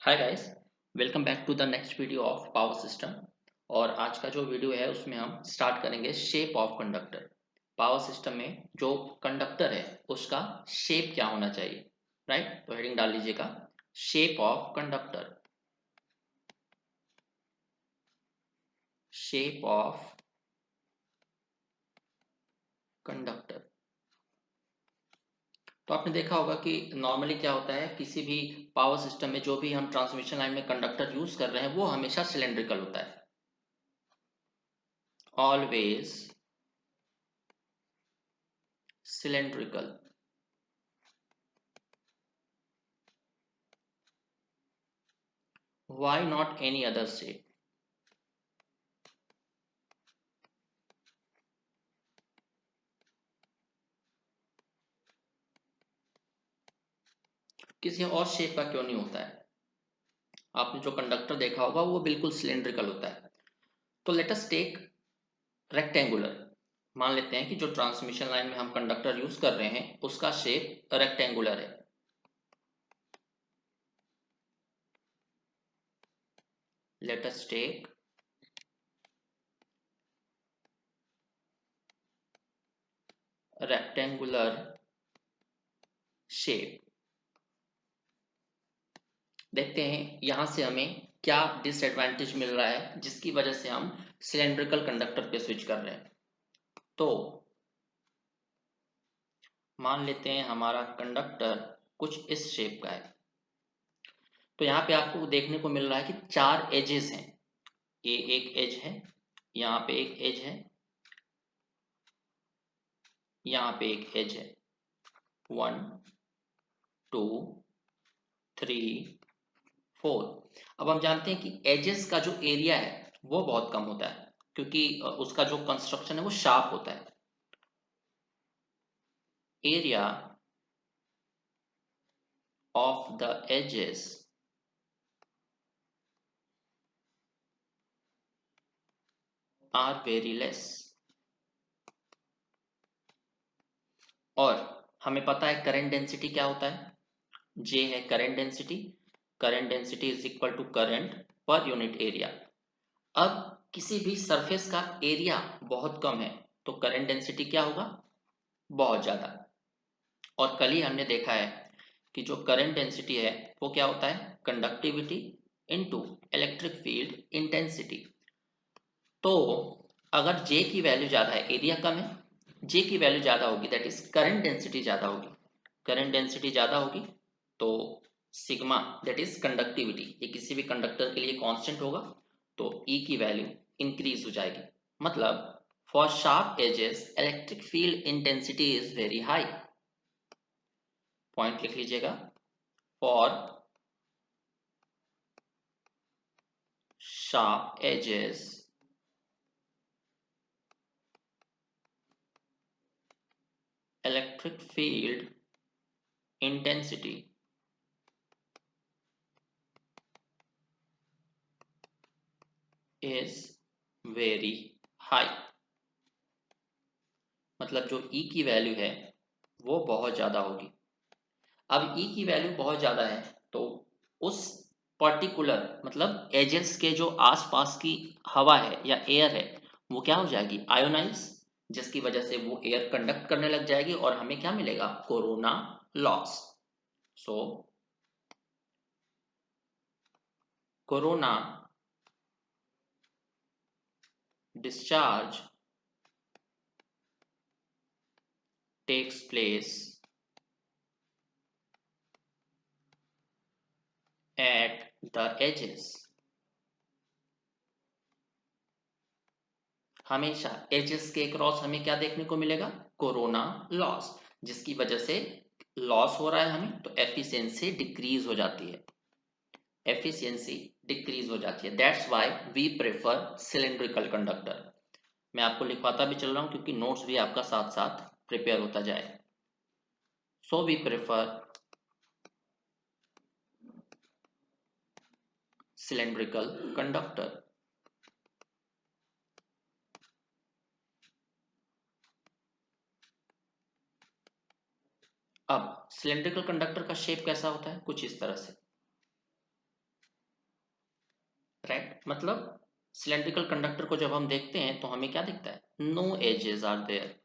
Hi guys, welcome back to the next video of power system. और आज का जो वीडियो है उसमें हम स्टार्ट करेंगे shape of conductor. Power system में जो कंडक्टर है उसका शेप क्या होना चाहिए, राइट? तो हेडिंग डाल लीजिएगा, shape of conductor. Shape of conductor. तो आपने देखा होगा कि नॉर्मली क्या होता है, किसी भी पावर सिस्टम में जो भी हम ट्रांसमिशन लाइन में कंडक्टर यूज कर रहे हैं वो हमेशा सिलेंड्रिकल होता है, always cylindrical. Why not any other shape? किसी और शेप का क्यों नहीं होता है? आपने जो कंडक्टर देखा होगा वो बिल्कुल सिलेंड्रिकल होता है। तो लेट अस टेक रेक्टेंगुलर। मान लेते हैं कि जो ट्रांसमिशन लाइन में हम कंडक्टर यूज कर रहे हैं उसका शेप रेक्टेंगुलर है। Let us take rectangular shape. देखते हैं यहां से हमें क्या डिसएडवांटेज मिल रहा है जिसकी वजह से हम सिलेंड्रिकल कंडक्टर पे स्विच कर रहे हैं। तो मान लेते हैं हमारा कंडक्टर कुछ इस शेप का है। तो यहाँ पे आपको देखने को मिल रहा है कि चार एजेस हैं। ये एक एज है, यहाँ पे एक एज है, यहाँ पे एक एज है। 1 2 3 4। अब हम जानते हैं कि एजेस का जो एरिया है वो बहुत कम होता है, क्योंकि उसका जो कंस्ट्रक्शन है वो शार्प होता है। Area of the edges are very less. और हमें पता है करंट डेंसिटी क्या होता है, जे है current density. Current density is equal to current per unit area. अब किसी भी सरफेस का एरिया बहुत कम है तो करंट डेंसिटी क्या होगा, बहुत ज्यादा। और कल ही हमने देखा है कि जो करंट डेंसिटी है वो क्या होता है, conductivity into electric field intensity. तो अगर J की वैल्यू ज्यादा है, एरिया कम है, J की वैल्यू ज्यादा होगी, दैट इज करंट डेंसिटी ज्यादा होगी। करंट डेंसिटी ज्यादा होगी तो सिग्मा, दैट इज कंडक्टिविटी, ये किसी भी कंडक्टर के लिए कांस्टेंट होगा, तो E की वैल्यू इंक्रीज हो जाएगी। मतलब for sharp edges electric field intensity is very high. Point लिख लीजिएगा, for sharp edges electric field intensity is very high। मतलब जो E की वैल्यू है वो बहुत ज़्यादा होगी। अब E की वैल्यू बहुत ज़्यादा है तो उस पर्टिकुलर मतलब एजेस के जो आसपास की हवा है या एयर है वो क्या हो जाएगी, आयोनाइज, जिसकी वजह से वो एयर कंडक्ट करने लग जाएगी और हमें क्या मिलेगा, corona loss. So corona discharge takes place at the edges। हमेशा एजेस के क्रॉस हमें क्या देखने को मिलेगा, कोरोना लॉस, जिसकी वजह से लॉस हो रहा है हमें, तो एफिशिएंसी डिक्रीज हो जाती है। एफिशिएंसी डिक्रीज हो जाती है, that's why we prefer cylindrical conductor. मैं आपको लिखवाता भी चल रहा हूं क्योंकि नोट्स भी आपका साथ साथ प्रिपेयर होता जाए। So we prefer cylindrical conductor. अब सिलेंड्रिकल कंडक्टर का शेप कैसा होता है, कुछ इस तरह से। राइट। मतलब सिलेंड्रिकल कंडक्टर को जब हम देखते हैं तो हमें क्या दिखता है, no edges are there,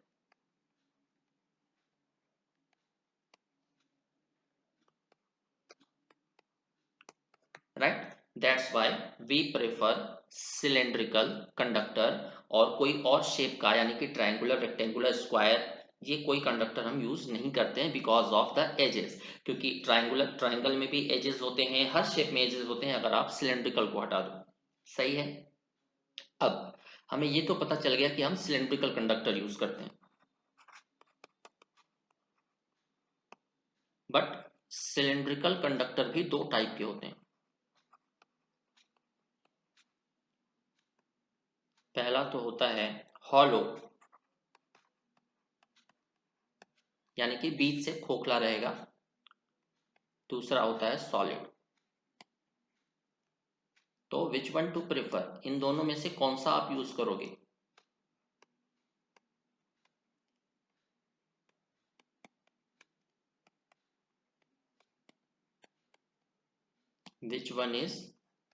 right. That's why we prefer cylindrical conductor, और कोई और शेप का यानी कि ट्रायंगुलर, रेक्टेंगुलर, स्क्वायर, ये कोई कंडक्टर हम यूज नहीं करते हैं बिकॉज ऑफ द एजेस। क्योंकि ट्रायंगल में भी एजेस होते हैं, हर शेप में एजेस होते हैं, अगर आप सिलेंड्रिकल को हटा दो। सही है। अब हमें ये तो पता चल गया कि हम सिलेंड्रिकल कंडक्टर यूज करते हैं, बट सिलेंड्रिकल कंडक्टर भी दो टाइप के होते हैं। पहला तो होता है हॉलो, यानी कि बीच से खोखला रहेगा। दूसरा होता है सॉलिड। तो विच वन टू प्रेफर, इन दोनों में से कौन सा आप यूज करोगे? Which one is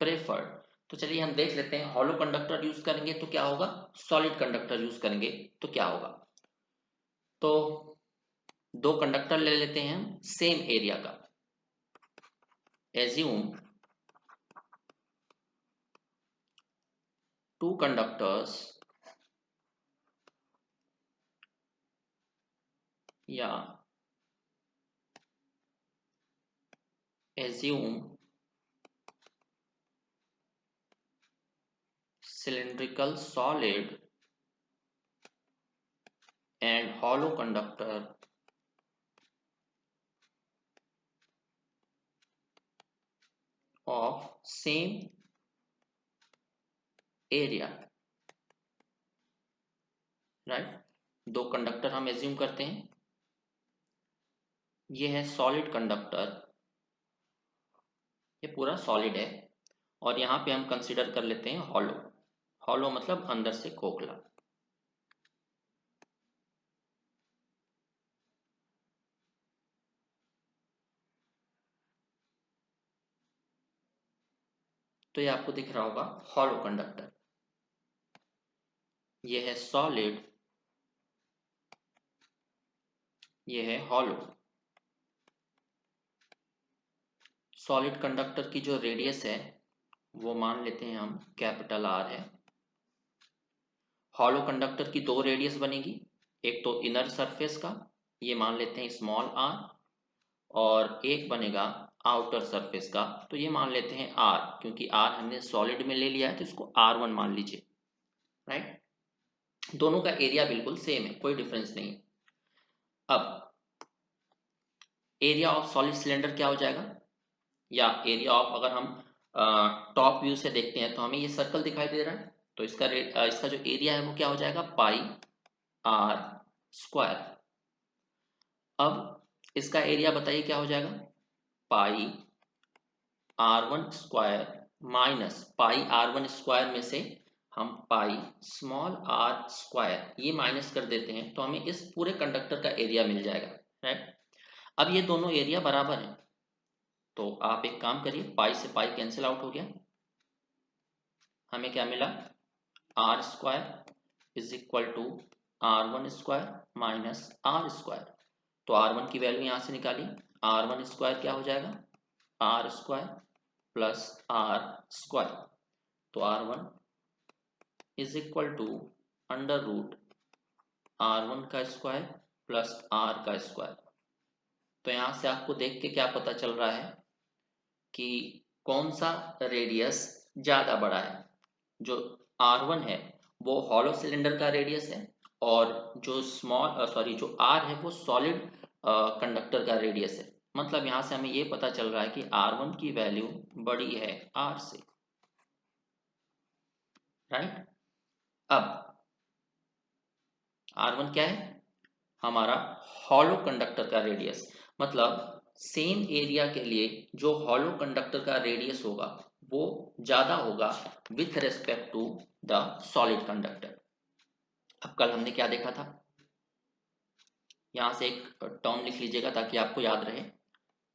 preferred? तो चलिए हम देख लेते हैं, हॉलो कंडक्टर यूज करेंगे तो क्या होगा, सॉलिड कंडक्टर यूज करेंगे तो क्या होगा। तो दो कंडक्टर ले लेते हैं हम सेम एरिया का। एज्यूम टू कंडक्टर्स, या assume cylindrical solid and hollow conductor of same area, right. दो कंडक्टर हम एज्यूम करते हैं, ये है सॉलिड कंडक्टर, ये पूरा सॉलिड है, और यहाँ पे हम कंसीडर कर लेते हैं हॉलो। हॉलो मतलब अंदर से खोखला। तो ये आपको दिख रहा होगा हॉलो कंडक्टर, ये है सॉलिड, ये है हॉलो। सॉलिड कंडक्टर की जो रेडियस है वो मान लेते हैं हम कैपिटल आर है। हॉलो कंडक्टर की दो रेडियस बनेगी, एक तो इनर सरफेस का, ये मान लेते हैं स्मॉल आर, और एक बनेगा आउटर सरफेस का, तो ये मान लेते हैं आर, क्योंकि आर हमने सॉलिड में ले लिया है तो इसको R1 मान लीजिए, राइट। दोनों का एरिया बिल्कुल सेम है, कोई डिफरेंस नहीं है। अब एरिया ऑफ सॉलिड सिलेंडर क्या हो जाएगा, या एरिया ऑफ, अगर हम टॉप व्यू से देखते हैं तो हमें ये सर्कल दिखाई दे रहा है, तो इसका जो एरिया है वो क्या हो जाएगा, पाई आर स्क्वायर। अब इसका एरिया बताइए क्या हो जाएगा, पाई R1 square minus pi R1 square में से हम पाई स्मॉल आर स्क्वायर ये माइनस कर देते हैं, तो हमें इस पूरे कंडक्टर का एरिया मिल जाएगा, राइट। अब ये दोनों एरिया बराबर हैं, तो आप एक काम करिए, पाई से पाई कैंसिल आउट हो गया, हमें क्या मिला, r square is equal to R1 square minus r square. तो R1 की वैल्यू यहां से निकालिए, R1 स्क्वायर क्या हो जाएगा, r square plus r square, तो R1 is equal to under root R1 का स्क्वायर प्लस आर का स्क्वायर। तो यहां से आपको देख के क्या पता चल रहा है कि कौन सा रेडियस ज्यादा बड़ा है। जो R1 है वो हॉलो सिलेंडर का रेडियस है, और जो जो R है वो सॉलिड कंडक्टर का रेडियस है। मतलब यहां से हमें ये पता चल रहा है कि R1 की वैल्यू बड़ी है R से, राइट। अब R1 क्या है, हमारा हॉलो कंडक्टर का रेडियस, मतलब सेम एरिया के लिए जो हॉलो कंडक्टर का रेडियस होगा वो ज्यादा होगा with respect to the solid conductor. अब कल हमने क्या देखा था, यहां से एक टर्म लिख लीजिएगा ताकि आपको याद रहे।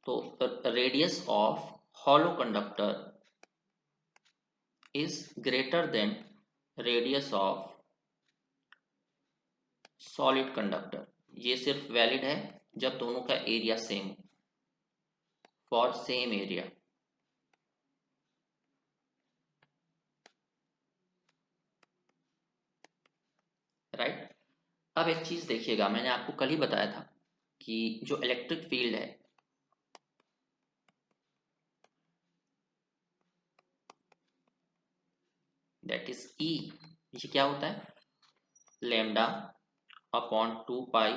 तो radius of hollow conductor is greater than radius of solid conductor। ये सिर्फ वैलिड है जब दोनों का एरिया सेम हो, फॉर सेम एरिया। राइट। अब एक चीज देखिएगा, मैंने आपको कल ही बताया था कि जो इलेक्ट्रिक फील्ड है दैट इज ई, ये क्या होता है, lambda upon 2 pi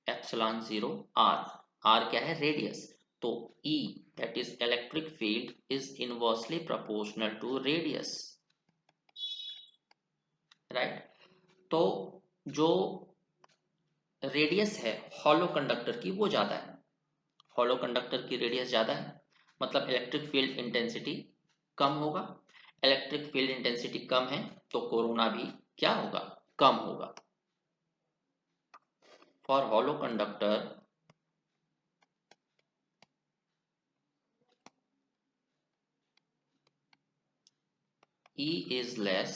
epsilon 0 r. R क्या है, रेडियस। तो E that is electric field is inversely proportional to radius. Right. तो जो रेडियस है हॉलो कंडक्टर की वो ज्यादा है, हॉलो कंडक्टर की रेडियस ज्यादा है, मतलब इलेक्ट्रिक फील्ड इंटेंसिटी कम होगा। इलेक्ट्रिक फील्ड इंटेंसिटी कम है तो कोरोना भी क्या होगा, कम होगा। For hollow conductor E is less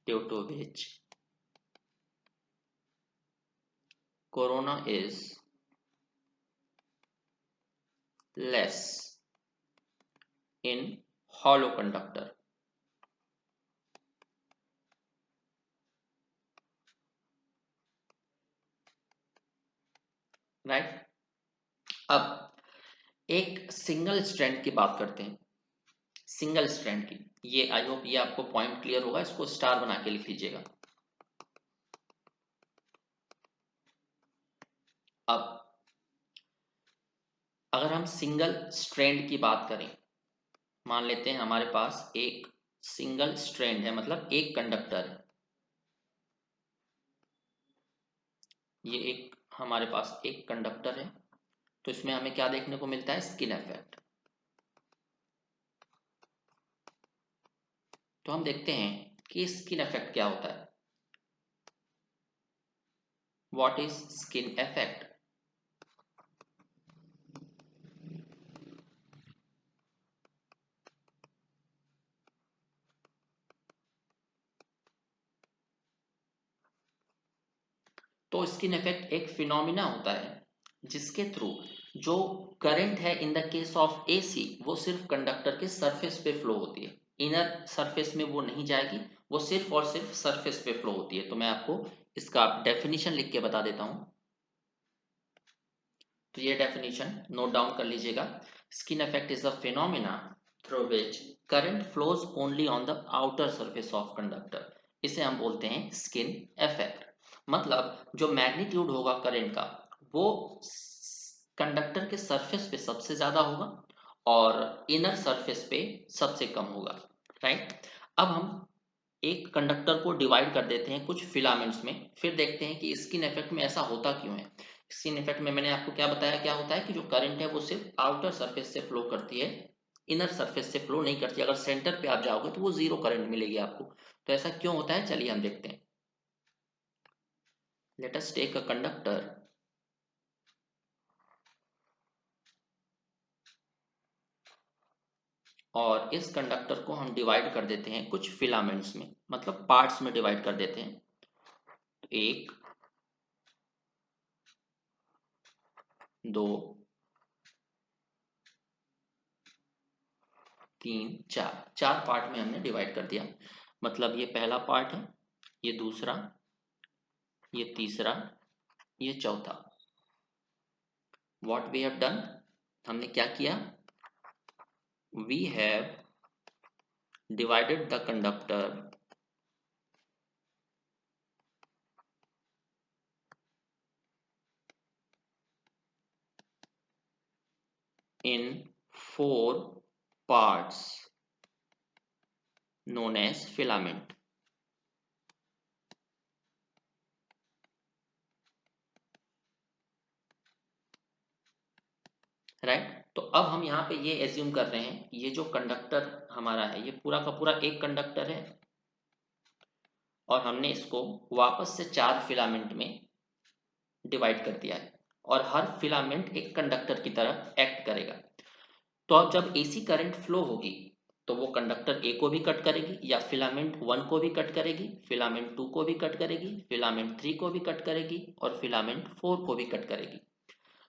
due to which corona is less in hollow conductor। Right. अब एक सिंगल स्ट्रैंड की बात करते हैं, सिंगल स्ट्रैंड की। ये आई होप ये आपको पॉइंट क्लियर होगा, इसको स्टार बना के लिख लीजिएगा। अब अगर हम सिंगल स्ट्रैंड की बात करें, मान लेते हैं हमारे पास एक सिंगल स्ट्रैंड है, मतलब एक कंडक्टर है, ये एक हमारे पास एक कंडक्टर है, तो इसमें हमें क्या देखने को मिलता है, स्किन इफेक्ट। तो हम देखते हैं कि स्किन इफेक्ट क्या होता है। What is skin effect? तो स्किन इफेक्ट एक फिनोमिना होता है जिसके थ्रू जो करंट है इन द केस ऑफ एसी वो सिर्फ कंडक्टर के सरफेस पे फ्लो होती है, इनर सरफेस में वो नहीं जाएगी, वो सिर्फ और सिर्फ सरफेस पे फ्लो होती है। तो मैं आपको इसका डेफिनेशन लिख के बता देता हूं। तो ये डेफिनेशन नोट डाउन कर लीजिएगा। Skin effect is the phenomena through which current flows only on the outer surface of conductor. इसे हम बोलते हैं स्किन इफेक्ट। मतलब जो मैग्नीट्यूड होगा करंट का वो कंडक्टर के सरफेस पे सबसे ज्यादा होगा और इनर सरफेस पे सबसे कम होगा। राइट। अब हम एक कंडक्टर को डिवाइड कर देते हैं कुछ फिलामेंट्स में, फिर देखते हैं कि स्किन इफेक्ट में ऐसा होता क्यों है। स्किन इफेक्ट में मैंने आपको क्या बताया, क्या होता है कि जो करंट है वो सिर्फ आउटर सरफेस से फ्लो करती है, इनर सरफेस से फ्लो नहीं करती। अगर सेंटर पे आप जाओगे तो वो जीरो करंट मिलेगी आपको। तो ऐसा क्यों होता है, चलिए हम देखते हैं। Let us take a conductor और इस कंडक्टर को हम डिवाइड कर देते हैं कुछ फिलामेंट्स में, मतलब पार्ट्स में डिवाइड कर देते हैं। एक, दो, तीन, चार, चार पार्ट में हमने डिवाइड कर दिया। मतलब ये पहला पार्ट है, ये दूसरा, ये तीसरा, ये चौथा। व्हाट वी हैव डन, हमने क्या किया, we have divided the conductor in four parts known as filament। Right. तो अब हम यहाँ पे ये एज्यूम कर रहे हैं ये जो कंडक्टर हमारा है ये पूरा का पूरा एक कंडक्टर है और हमने इसको वापस से चार फिलामेंट में डिवाइड कर दिया है और हर फिलामेंट एक कंडक्टर की तरह एक्ट करेगा। तो अब जब एसी करंट फ्लो होगी तो वो कंडक्टर ए को भी कट करेगी, या फिलामेंट 1 को भी कट करेगी, फिलामेंट 2 को भी कट करेगी, फिलामेंट 3 को भी कट करेगी और फिलामेंट 4 को भी कट करेगी।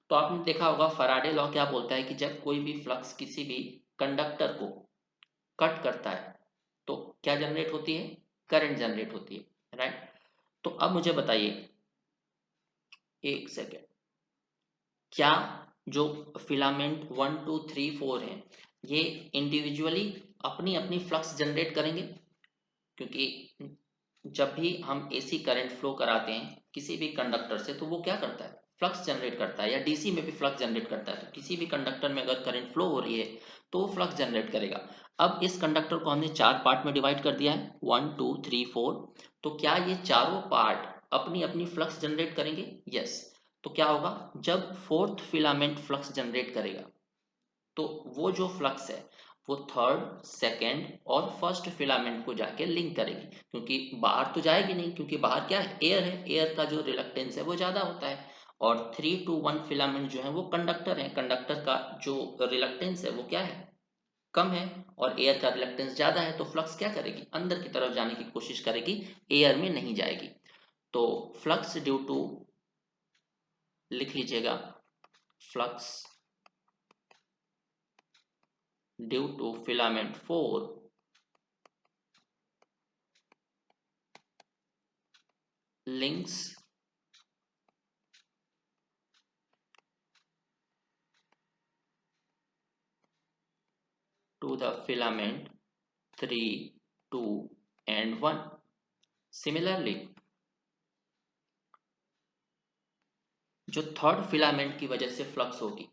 तो आपने देखा होगा फैराडे लॉ क्या बोलता है कि जब कोई भी फ्लक्स किसी भी कंडक्टर को कट करता है तो क्या जनरेट होती है, करंट जनरेट होती है, राइट। तो अब मुझे बताइए, एक सेकेंड, क्या जो फिलामेंट 1 2 3 4 हैं ये इंडिविजुअली अपनी अपनी फ्लक्स जनरेट करेंगे? क्योंकि जब भी हम एसी करंट फ्लो कराते हैं किसी भी कंडक्टर से तो वो क्या करता है, फ्लक्स जनरेट करता है, या डीसी में भी फ्लक्स जनरेट करता है। तो किसी भी कंडक्टर में अगर करंट फ्लो हो रही है तो वो फ्लक्स जनरेट करेगा। अब इस कंडक्टर को हमने 4 पार्ट में डिवाइड कर दिया है, 1 2 3 4। तो क्या ये चारों पार्ट अपनी अपनी फ्लक्स जनरेट करेंगे? यस। तो क्या होगा, जब फोर्थ फिलामेंट फ्लक्स जनरेट करेगा तो वो जो फ्लक्स है वो थर्ड, सेकेंड और फर्स्ट फिलामेंट को जाके लिंक करेगी, क्योंकि बाहर तो जाएगी नहीं, क्योंकि बाहर क्या है, एयर है, एयर का जो रिलक्टेंस है वो ज्यादा होता है। और 3 to 1 फिलामेंट जो है वो कंडक्टर है, कंडक्टर का जो रिलक्टेंस है वो क्या है, कम है, और एयर का रिलक्टेंस ज्यादा है, तो फ्लक्स क्या करेगी, अंदर की तरफ जाने की कोशिश करेगी, एयर में नहीं जाएगी। तो फ्लक्स ड्यू टू, लिख लीजिएगा, flux due to filament 4 links to the filament 3, 2 and 1. Similarly, जो थर्ड फिलामेंट की वजह से फ्लक्स होगी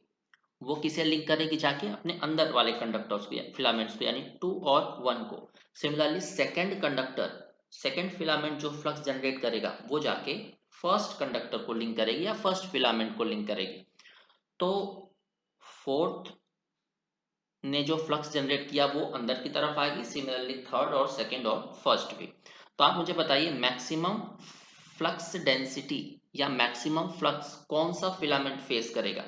वो किसे लिंक करेगी, जाके अपने अंदर वाले कंडक्टर्स को, फिलामेंट्स को, यानी 2 और 1 को। Similarly second conductor, second filament जो फ्लक्स जनरेट करेगा वो जाके फर्स्ट कंडक्टर को लिंक करेगी या फर्स्ट फिलामेंट को लिंक करेगी। तो फोर्थ ने जो फ्लक्स जनरेट किया वो अंदर की तरफ आएगी, सिमिलरली थर्ड और सेकंड और फर्स्ट भी। तो आप मुझे बताइए मैक्सिमम फ्लक्स डेंसिटी या मैक्सिमम फ्लक्स कौन सा फिलामेंट फेस करेगा,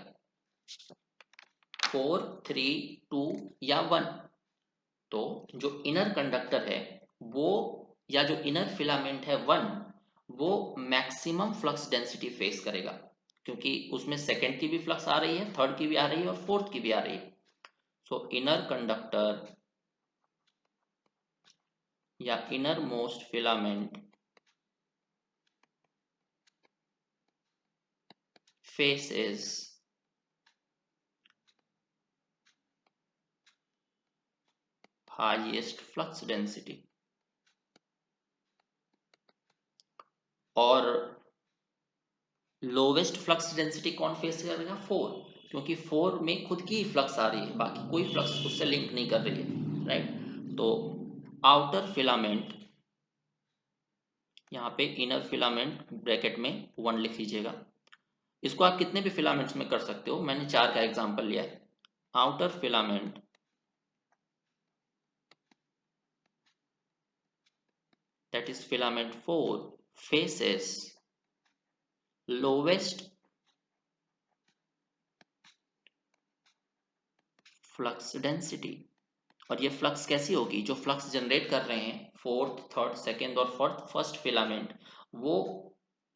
4 3 2 या 1? तो जो इनर कंडक्टर है वो, या जो इनर फिलामेंट है 1, वो मैक्सिमम फ्लक्स डेंसिटी फेस करेगा, क्योंकि उसमें सेकंड की भी फ्लक्स आ रही है, थर्ड की भी आ रही है और फोर्थ की भी आ रही है। सो इनर कंडक्टर या inner most filament faces highest flux density। और लोवेस्ट फ्लक्स डेंसिटी कौन फेस करेगा, 4, क्योंकि 4 में खुद की ही फ्लक्स आ रही है, बाकी कोई फ्लक्स उससे लिंक नहीं कर रही है, राइट। तो आउटर फिलामेंट, यहाँ पे इनर फिलामेंट ब्रैकेट में 1 लिख लीजिएगा। इसको आप कितने भी फिलामेंट्स में कर सकते हो, मैंने 4 का एग्जांपल लिया है। Outer filament that is filament 4 faces lowest flux density. और ये फ्लक्स कैसी होगी, जो फ्लक्स जनरेट कर रहे हैं फोर्थ, थर्ड, सेकेंड और फोर्थ फर्स्ट फिलामेंट, वो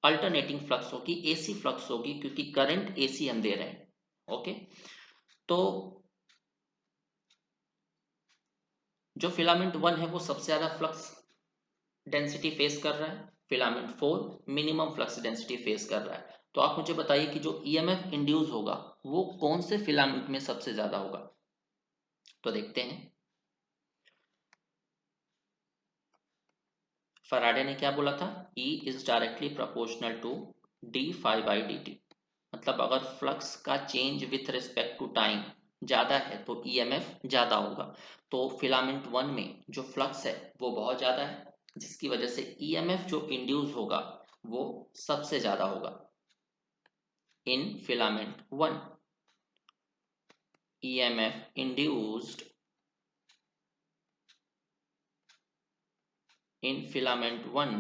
अल्टरनेटिंग फ्लक्स होगी, एसी फ्लक्स होगी, क्योंकि करंट एसी हम दे रहे हैं। ओके। तो जो फिलामेंट 1 है वो सबसे ज्यादा फ्लक्स डेंसिटी फेस कर रहा है, filament 4 minimum flux density face कर रहा है। तो आप मुझे बताइए कि जो ईएमएफ इंड्यूस होगा वो कौन से फिलामेंट में सबसे ज्यादा होगा। तो देखते हैं, फैराडे ने क्या बोला था, E is directly proportional to d phi by d t. मतलब अगर फ्लक्स का change with respect to time ज्यादा है तो ईएमएफ ज्यादा होगा। तो फिलामेंट 1 में जो फ्लक्स है वो बहुत ज्यादा है, जिसकी वजह से ईएमएफ जो इंड्यूस होगा वो सबसे ज्यादा होगा in filament 1। EMF induced in filament 1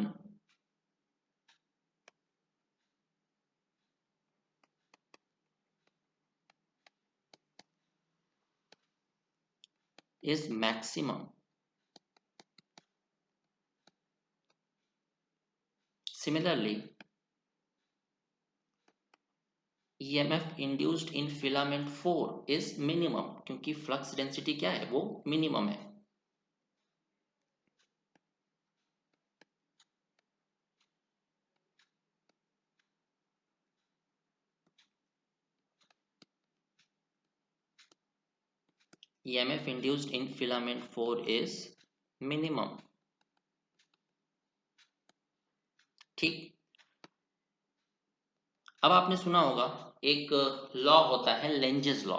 is maximum. Similarly, EMF induced in filament 4 is minimum, क्योंकि फ्लक्स डेंसिटी क्या है, वो मिनिमम है. EMF induced in filament 4 is minimum. ठीक. अब आपने सुना होगा एक लॉ होता है लेंजेस लॉ.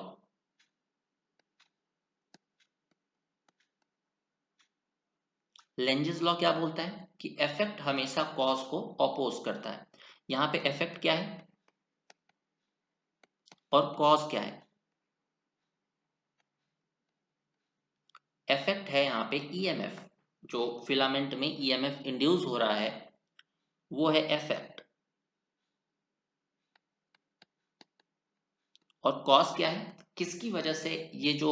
लेंजेस लॉ क्या बोलता है कि इफेक्ट हमेशा कॉज को अपोज करता है. यहां पे इफेक्ट क्या है और कॉज क्या है. इफेक्ट है यहाँ पे ईएमएफ, जो फिलामेंट में ईएमएफ इंड्यूस हो रहा है वो है इफेक्ट. और कॉज क्या है, किसकी वजह से ये जो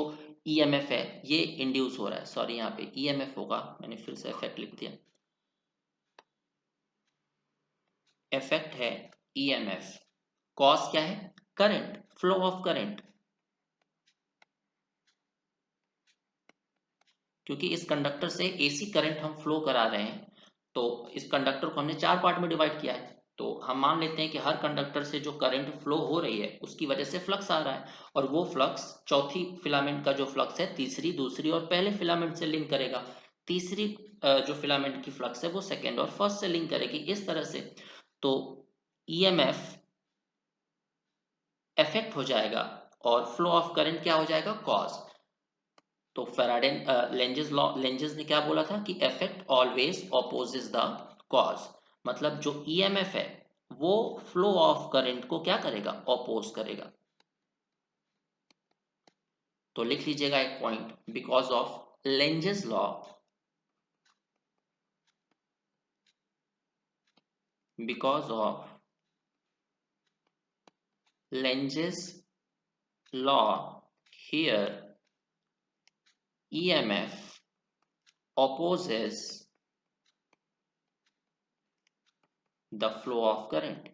ईएमएफ है ये इंड्यूस हो रहा है. सॉरी, यहाँ पे ईएमएफ होगा, मैंने फिर से इफेक्ट लिख दिया. इफेक्ट है ईएमएफ, कॉज क्या है, करंट, फ्लो ऑफ करंट. क्योंकि इस कंडक्टर से एसी करंट हम फ्लो करा रहे हैं, तो इस कंडक्टर को हमने 4 पार्ट में डिवाइड किया है. तो हम मान लेते हैं कि हर कंडक्टर से जो करंट फ्लो हो रही है उसकी वजह से फ्लक्स आ रहा है, और वो फ्लक्स चौथी फिलामेंट का जो फ्लक्स है तीसरी, दूसरी और पहले फिलामेंट से लिंक करेगा. तीसरी जो फिलामेंट की फ्लक्स है वो सेकेंड और फर्स्ट से लिंक करेगी, इस तरह से. तो ईएमएफ इफेक्ट हो जाएगा और फ्लो ऑफ करंट क्या हो जाएगा, कॉज. तो फैराडे लेंजेस ने क्या बोला था कि इफेक्ट ऑलवेज ऑपोजेस द कॉज. मतलब जो ईएमएफ है वो फ्लो ऑफ करंट को क्या करेगा, ऑपोज करेगा. तो लिख लीजिएगा एक point, because of Lenz's law, because of Lenz's law here EMF opposes the flow of current.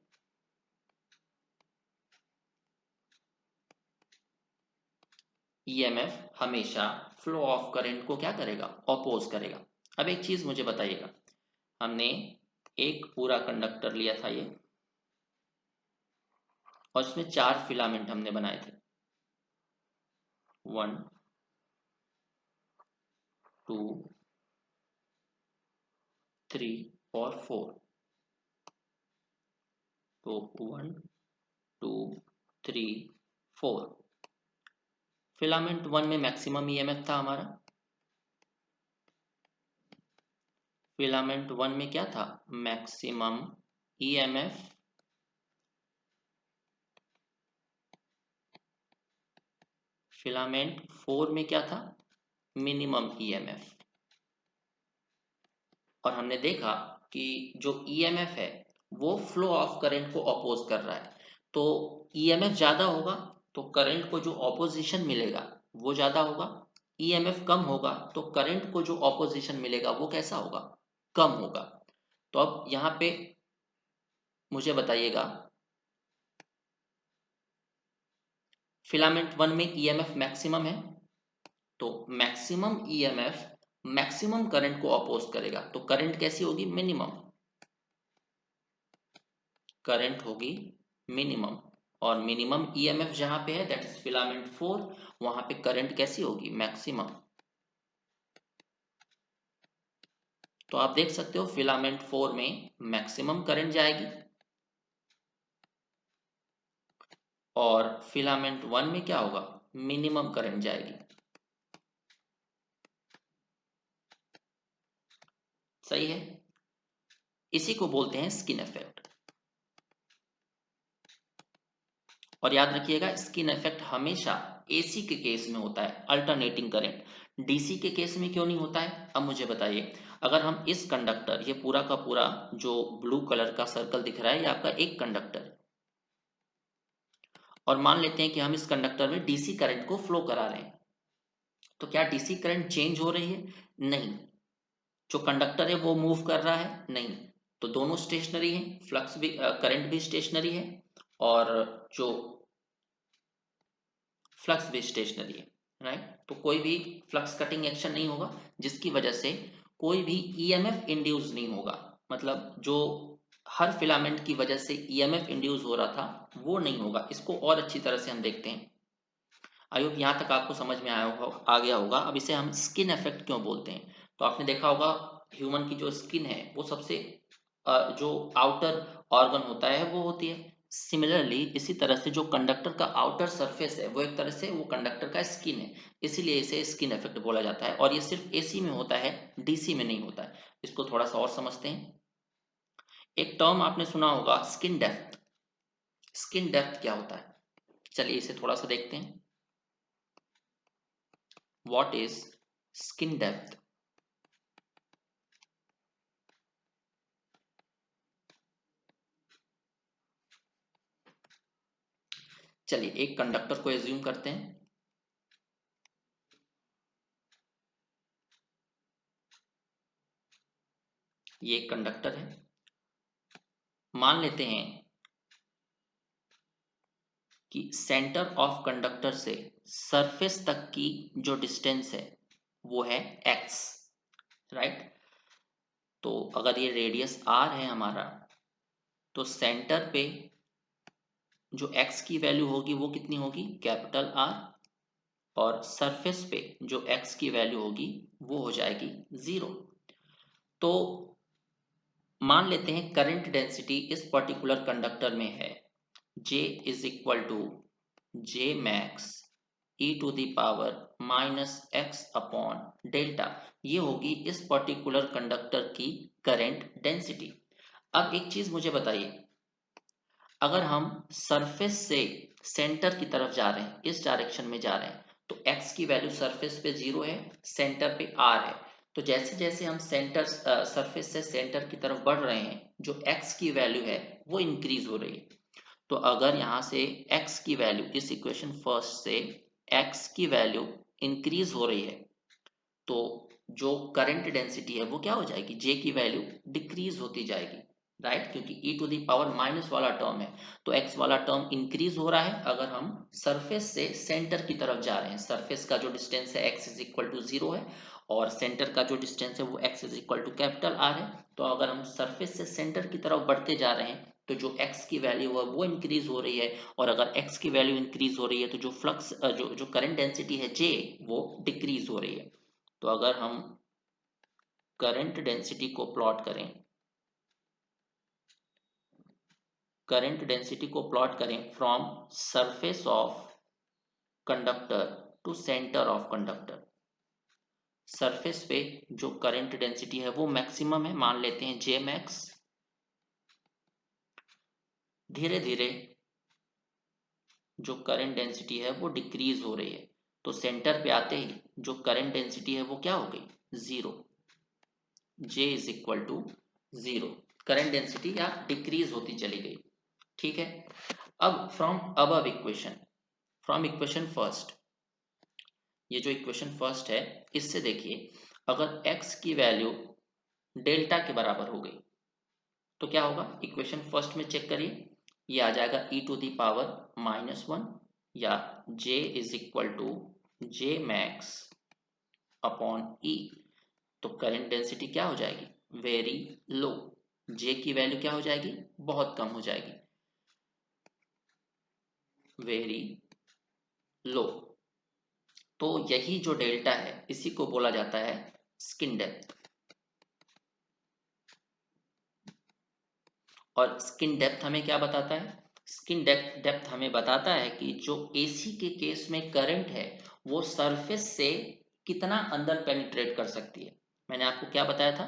EMF हमेशा फ्लो ऑफ करंट को क्या करेगा, ऑपोज करेगा. अब एक चीज मुझे बताइएगा, हमने एक पूरा कंडक्टर लिया था ये, और इसमें 4 फिलामेंट हमने बनाए थे, 1 2 3 और 4. तो 1 2 3 4. फिलामेंट 1 में मैक्सिमम ईएमएफ था हमारा. फिलामेंट 1 में क्या था, मैक्सिमम ईएमएफ. फिलामेंट 4 में क्या था, मिनिमम ईएमएफ. और हमने देखा कि जो ईएमएफ है वो फ्लो ऑफ करंट को अपोज कर रहा है. तो ईएमएफ ज्यादा होगा तो करंट को जो ऑपोजिशन मिलेगा वो ज्यादा होगा. ईएमएफ कम होगा तो करंट को जो ऑपोजिशन मिलेगा वो कैसा होगा, कम होगा. तो अब यहाँ पे मुझे बताइएगा, फिलामेंट 1 में ईएमएफ मैक्सिमम है, तो मैक्सिमम ईएमएफ मैक्सिमम करंट को अपोज करेगा. तो करंट कैसी होगी, मिनिमम. करंट होगी मिनिमम. और मिनिमम ईएमएफ जहां पे है दैट इज फिलामेंट 4, वहां पे करंट कैसी होगी, मैक्सिमम. तो आप देख सकते हो फिलामेंट 4 में मैक्सिमम करंट जाएगी और फिलामेंट 1 में क्या होगा, मिनिमम करंट जाएगी. सही है. इसी को बोलते हैं स्किन इफेक्ट. और याद रखिएगा स्किन इफेक्ट हमेशा एसी के केस में होता है, अल्टरनेटिंग करंट. डीसी के केस में क्यों नहीं होता है, अब मुझे बताइए. अगर हम इस कंडक्टर, ये पूरा का पूरा जो ब्लू कलर का सर्कल दिख रहा है ये आपका एक कंडक्टर है, और मान लेते हैं कि हम इस कंडक्टर में डीसी करंट को फ्लो करा रहे हैं. तो क्या डीसी करंट चेंज हो रही है? नहीं। जो कंडक्टर है वो मूव कर रहा है? नहीं। तो दोनों स्टेशनरी हैं, फ्लक्स भी करंट भी स्टेशनरी है और जो फ्लक्स भी स्टेशनरी है, राइट। तो कोई भी फ्लक्स कटिंग एक्शन नहीं होगा जिसकी वजह से कोई भी ईएमएफ इंड्यूस नहीं होगा। मतलब जो हर फिलामेंट की वजह से ईएमएफ इंड्यूस हो रहा था वो नहीं होगा। इसको और अच्छी तरह से हम देखते हैं। आई होप यहाँ तक आपको समझ में आ गया होगा। अब इसे हम स्किन इफेक्ट क्यों बोलते हैं? तो आपने देखा होगा ह्यूमन की जो स्किन है वो सबसे जो आउटर ऑर्गन होता है वो होती है। सिमिलरली इसी तरह से जो कंडक्टर का आउटर सरफेस है वो एक तरह से वो कंडक्टर का स्किन है, इसीलिए इसे स्किन इफेक्ट बोला जाता है। और ये सिर्फ एसी में होता है, डीसी में नहीं होता है। इसको थोड़ा सा और समझते हैं। एक टर्म आपने सुना होगा, स्किन डेप्थ। स्किन डेप्थ क्या होता है? चलिए इसे थोड़ा सा देखते हैं। What is skin depth? चलिए एक कंडक्टर को एज्यूम करते हैं। ये एक कंडक्टर है। मान लेते हैं कि सेंटर ऑफ कंडक्टर से सरफेस तक की जो डिस्टेंस है वो है एक्स, राइट। तो अगर ये रेडियस आर है हमारा, तो सेंटर पे जो एक्स की वैल्यू होगी वो कितनी होगी? Capital R. और सरफेस पे जो एक्स की वैल्यू होगी वो हो जाएगी 0। तो मान लेते हैं करंट डेंसिटी इस पर्टिकुलर कंडक्टर में है J is equal to J max e to the power minus x upon delta. ये होगी इस पर्टिकुलर कंडक्टर की करंट डेंसिटी। अब एक चीज मुझे बताइए, अगर हम सरफेस से सेंटर की तरफ जा रहे हैं, इस डायरेक्शन में जा रहे हैं, तो x की वैल्यू सरफेस पे 0 है, सेंटर पे r है। तो जैसे जैसे हम सेंटर सरफेस से सेंटर की तरफ बढ़ रहे हैं, जो x की वैल्यू है वो इंक्रीज हो रही है। तो अगर यहाँ से x की वैल्यू, इस इक्वेशन फर्स्ट से x की वैल्यू इंक्रीज हो रही है, तो जो करंट डेंसिटी है वो क्या हो जाएगी? जे की वैल्यू डिक्रीज होती जाएगी, राइट। क्योंकि ई टू दी पावर माइनस वाला टर्म है, तो एक्स वाला टर्म इंक्रीज हो रहा है अगर हम सरफेस से सेंटर की तरफ जा रहे हैं। सरफेस का जो डिस्टेंस है एक्स इज इक्वल टू 0 है और सेंटर का जो डिस्टेंस है वो x is equal to capital R है। तो अगर हम सरफेस से सेंटर की तरफ बढ़ते जा रहे हैं तो जो x की वैल्यू है वो इंक्रीज हो रही है, और अगर x की वैल्यू इंक्रीज हो रही है तो जो फ्लक्स जो जो करंट डेंसिटी है J वो डिक्रीज हो रही है। तो अगर हम करंट डेंसिटी को प्लॉट करें, करंट डेंसिटी को प्लॉट करें from surface of conductor to centre of conductor. Surface पे जो करंट डेंसिटी है वो मैक्सिमम है, मान लेते हैं जे मैक्स। धीरे धीरे जो करंट डेंसिटी है वो डिक्रीज हो रही है, तो सेंटर पे आते ही जो करंट डेंसिटी है वो क्या हो गई? 0। J is equal to 0। Current density या डिक्रीज होती चली गई, ठीक है। अब from above equation, from equation first, ये जो इक्वेशन फर्स्ट है इससे देखिए, अगर x की वैल्यू डेल्टा के बराबर हो गई तो क्या होगा? इक्वेशन फर्स्ट में चेक करिए, ये आ जाएगा e to the power minus 1 या j is equal to J max upon e. तो करंट डेंसिटी क्या हो जाएगी? Very low. j की वैल्यू क्या हो जाएगी? बहुत कम हो जाएगी, वेरी लो। तो यही जो डेल्टा है इसी को बोला जाता है स्किन डेप्थ। और स्किन डेप्थ हमें क्या बताता है? स्किन डेप्थ हमें बताता है कि जो एसी के केस में करंट है वो सरफेस से कितना अंदर पेनिट्रेट कर सकती है। मैंने आपको क्या बताया था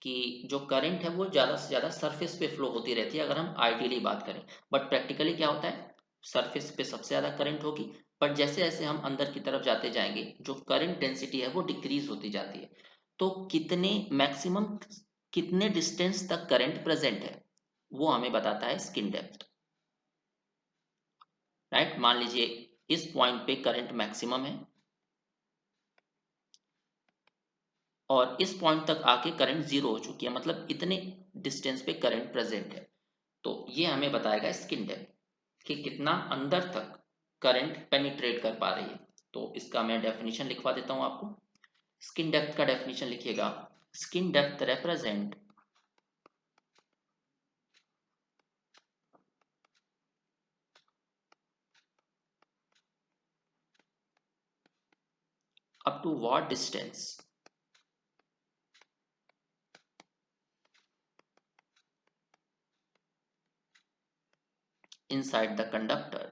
कि जो करंट है वो ज़्यादा से ज़्यादा सरफेस पे फ्लो होती रहती है अगर हम आइडियली बात करें। बट प्रैक्टिकली क्या होता है? सरफेस पे सबसे ज़्यादा करंट होगी, बट जैसे जैसे हम अंदर की तरफ जाते जाएंगे जो करंट डेंसिटी है वो डिक्रीज होती जाती है। तो कितने मैक्सिमम कितने डिस्टेंस तक करंट प्रेजेंट है वो हमें बताता है स्किन डेप्थ, राइट। मान लीजिए इस पॉइंट पे करंट मैक्सिमम है, और इस पॉइंट तक आके करंट जीरो हो चुकी है, मतलब इतने डिस्टेंस पे करंट प्रेजेंट है। तो ये हमें बताएगा स्किन डेप्थ कि कितना अंदर तक करंट पेनिट्रेट कर पा रही है। तो इसका मैं डेफिनेशन लिखवा देता हूं आपको। स्किन डेप्थ का डेफिनेशन लिखिएगा। Skin depth represent up to what distance inside the conductor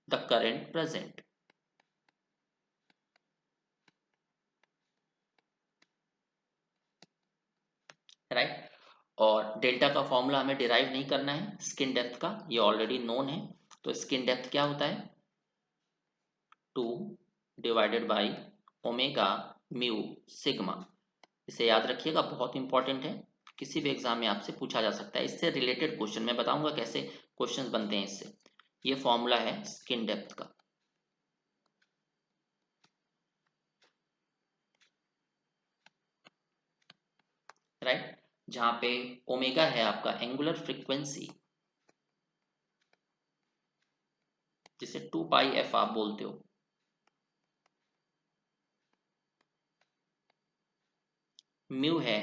the current present। Right. और डेल्टा का फॉर्मूला हमें डिराइव नहीं करना है स्किन डेप्थ का, ये ऑलरेडी नोन है। तो स्किन डेप्थ क्या होता है, 2 divided by omega mu sigma. इसे याद रखिएगा, बहुत इंपॉर्टेंट है, किसी भी एग्जाम में आपसे पूछा जा सकता है। इससे रिलेटेड क्वेश्चन मैं बताऊंगा कैसे क्वेश्चंस बनते हैं इससे। ये फॉर्मूला है स्किन डेप्थ का। राइट। जहां पे ओमेगा है आपका एंगुलर फ्रीक्वेंसी, जिसे 2 पाई एफ आप बोलते हो। म्यू है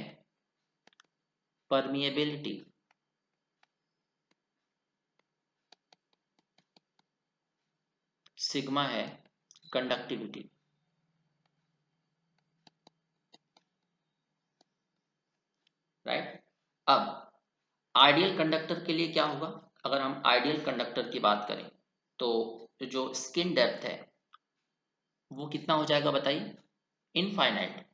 परमिएबिलिटी, सिग्मा है कंडक्टिविटी। राइट। अब आइडियल कंडक्टर के लिए क्या होगा, अगर हम आइडियल कंडक्टर की बात करें तो जो स्किन डेप्थ है वो कितना हो जाएगा बताइए, इनफाइनाइट।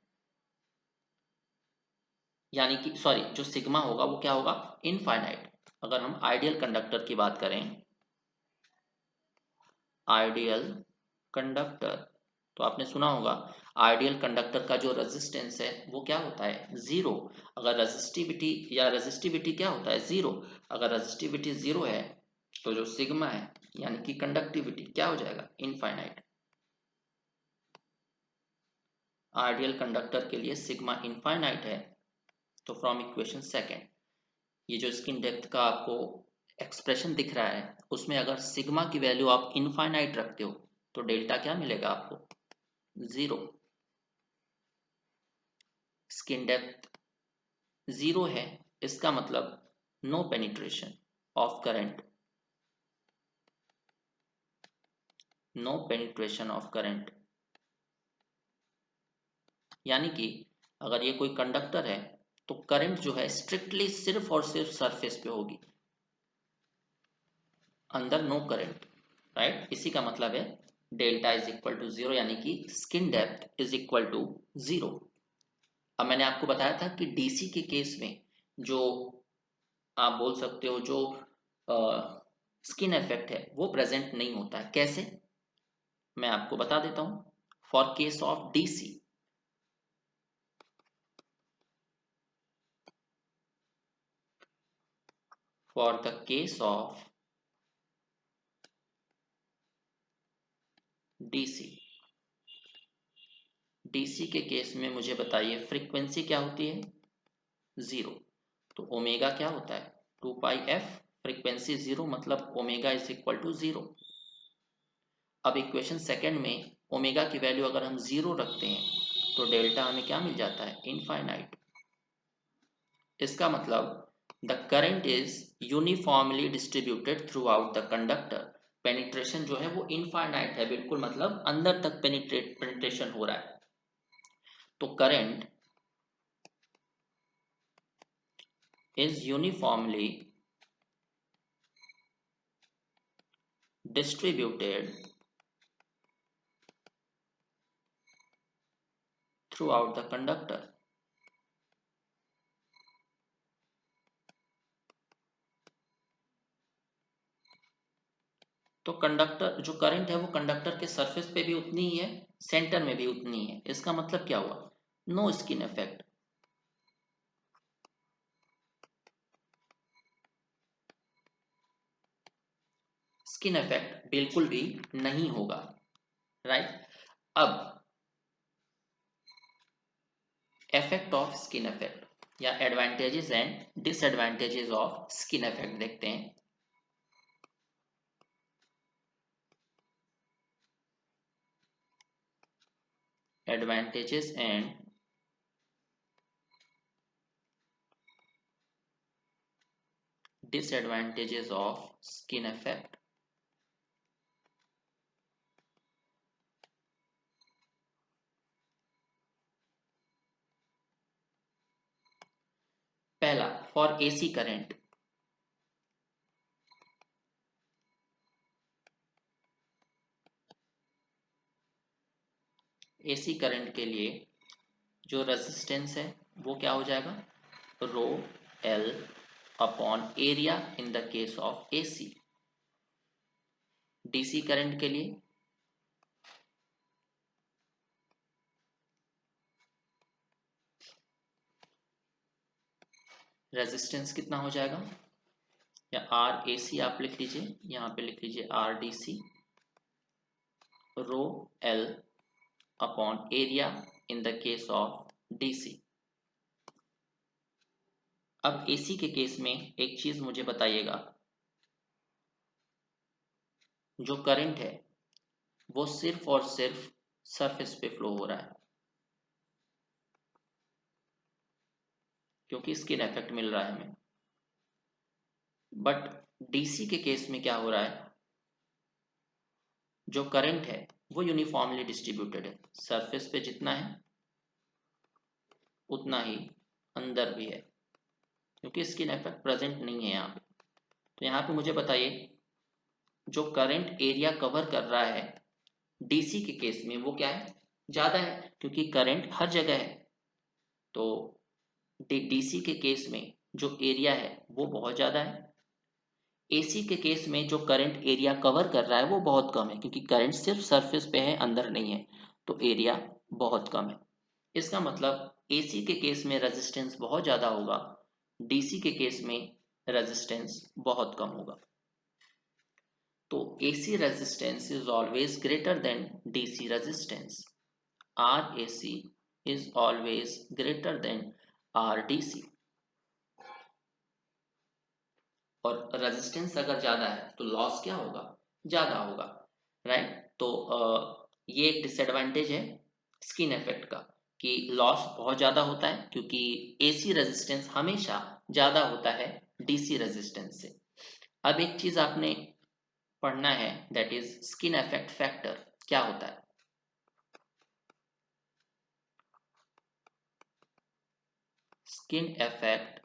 यानी कि सॉरी, जो सिग्मा होगा वो क्या होगा, इनफाइनाइट। अगर हम आइडियल कंडक्टर की बात करें, आइडियल कंडक्टर, तो आपने सुना होगा आइडियल कंडक्टर का जो रेजिस्टेंस है वो क्या होता है, जीरो। अगर रेजिस्टिविटी या रेजिस्टिविटी क्या होता है, जीरो। अगर रेजिस्टिविटी जीरो है तो जो सिग्मा है यानी कि कंडक्टिविटी क्या हो जाएगा, इनफाइनाइट। आइडियल कंडक्टर के लिए सिग्मा इनफाइनाइट है। तो फ्रॉम इक्वेशन सेकेंड, ये जो स्किन डेप्थ का आपको एक्सप्रेशन दिख रहा है उसमें अगर सिग्मा की वैल्यू आप इनफाइनाइट रखते हो तो डेल्टा क्या मिलेगा आपको, जीरो। स्किन डेप्थ जीरो है, इसका मतलब no penetration of current, no penetration of current. यानी कि अगर ये कोई कंडक्टर है तो करंट जो है स्ट्रिक्टली सिर्फ और सिर्फ सरफेस पे होगी, अंदर नो करंट। राइट। इसी का मतलब है delta is equal to zero, यानी कि skin depth is equal to zero. अब मैंने आपको बताया था कि डीसी के केस में जो आप बोल सकते हो जो स्किन इफेक्ट है वो प्रेजेंट नहीं होता है। कैसे, मैं आपको बता देता हूं। For case of DC, for the case of DC, DC के केस में मुझे बताइए फ्रीक्वेंसी क्या होती है, जीरो। तो ओमेगा क्या होता है, 2 पाई एफ। फ्रीक्वेंसी जीरो मतलब omega is equal to zero. अब इक्वेशन सेकेंड में ओमेगा की वैल्यू अगर हम जीरो रखते हैं तो डेल्टा हमें क्या मिल जाता है, इनफाइनाइट। इसका मतलब the current is uniformly distributed through out the conductor. Penetration जो है वो इनफाइनाइट है बिल्कुल, मतलब अंदर तक पेनिट्रेशन हो रहा है। तो current is uniformly distributed throughout the conductor। तो कंडक्टर जो करंट है वो कंडक्टर के सरफेस पे भी उतनी ही है, सेंटर में भी उतनी ही है। इसका मतलब क्या हुआ, no skin effect. Skin effect बिल्कुल भी नहीं होगा, राइट। अब इफेक्ट ऑफ स्किन इफेक्ट या advantages and disadvantages of skin effect देखते हैं। Advantages and disadvantages of skin effect। पहला, for AC current. AC current के लिए जो रेजिस्टेंस है वो क्या हो जाएगा, rho L upon area in the case of AC. DC current के लिए रेजिस्टेंस कितना हो जाएगा, या आर ए सी आप लिख लीजिए, यहाँ पे लिख लीजिए R D C, rho L upon area in the case of DC. अब एसी के केस में एक चीज मुझे बताइएगा, जो करंट है वो सिर्फ और सिर्फ सरफेस पे फ्लो हो रहा है, क्योंकि स्किन इफेक्ट मिल रहा है हमें। बट डीसी के केस में क्या हो रहा है, जो करंट है वो यूनिफॉर्मली डिस्ट्रीब्यूटेड है, सरफेस पे जितना है उतना ही अंदर भी है, क्योंकि स्किन इफेक्ट प्रेजेंट नहीं है यहाँ पे। तो यहाँ पे मुझे बताइए, जो करंट एरिया कवर कर रहा है डीसी के केस में वो क्या है, ज्यादा है, क्योंकि करंट हर जगह है। तो डीसी के केस में जो एरिया है वो बहुत ज्यादा है। एसी के केस में जो करंट एरिया कवर कर रहा है वो बहुत कम है, क्योंकि करंट सिर्फ सरफेस पे है, अंदर नहीं है, तो एरिया बहुत कम है। इसका मतलब एसी के केस में रेजिस्टेंस बहुत ज्यादा होगा, डीसी के केस में रेजिस्टेंस बहुत कम होगा। तो AC resistance is always greater than DC resistance। RAC is always greater than RDC। और रेजिस्टेंस अगर ज्यादा है तो लॉस क्या होगा, ज्यादा होगा, राइट। तो ये एक डिसएडवांटेज है स्किन इफेक्ट का, कि लॉस बहुत ज्यादा होता है, क्योंकि AC रेजिस्टेंस हमेशा ज्यादा होता है DC रेजिस्टेंस से। अब एक चीज आपने पढ़ना है, that is skin effect factor क्या होता है। स्किन इफेक्ट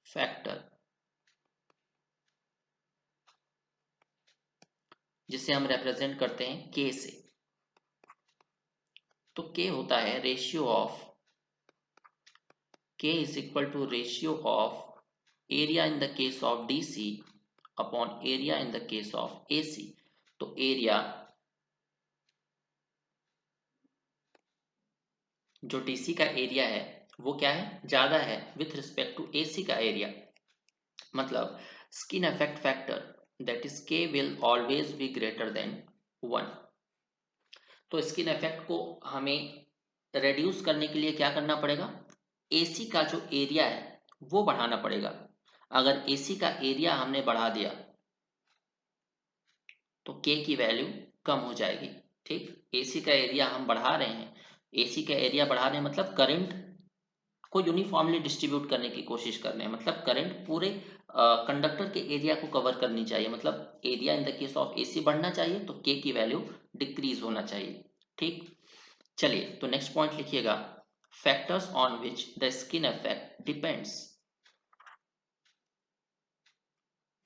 फैक्टर, जिसे हम रिप्रेजेंट करते हैं के से। तो के होता है ratio of, K is equal to ratio of area in the case of DC upon area in the case of AC. तो एरिया जो डीसी का एरिया है वो क्या है, ज्यादा है विथ रिस्पेक्ट टू एसी का एरिया। मतलब skin effect factor that is K will always be greater than 1। तो स्किन इफेक्ट को हमें रेड्यूस करने के लिए क्या करना पड़ेगा, एसी का जो एरिया है वो बढ़ाना पड़ेगा। अगर एसी का एरिया हमने बढ़ा दिया तो के की वैल्यू कम हो जाएगी, ठीक। एसी का एरिया हम बढ़ा रहे हैं, एसी का एरिया बढ़ा रहे हैं मतलब करंट को यूनिफॉर्मली डिस्ट्रीब्यूट करने की कोशिश कर रहे हैं, मतलब करंट पूरे कंडक्टर के एरिया को कवर करनी चाहिए, मतलब area in the case of AC बढ़ना चाहिए, तो के की वैल्यू डिक्रीज होना चाहिए, ठीक। चलिए, तो नेक्स्ट पॉइंट लिखिएगा, factors on which the skin effect depends.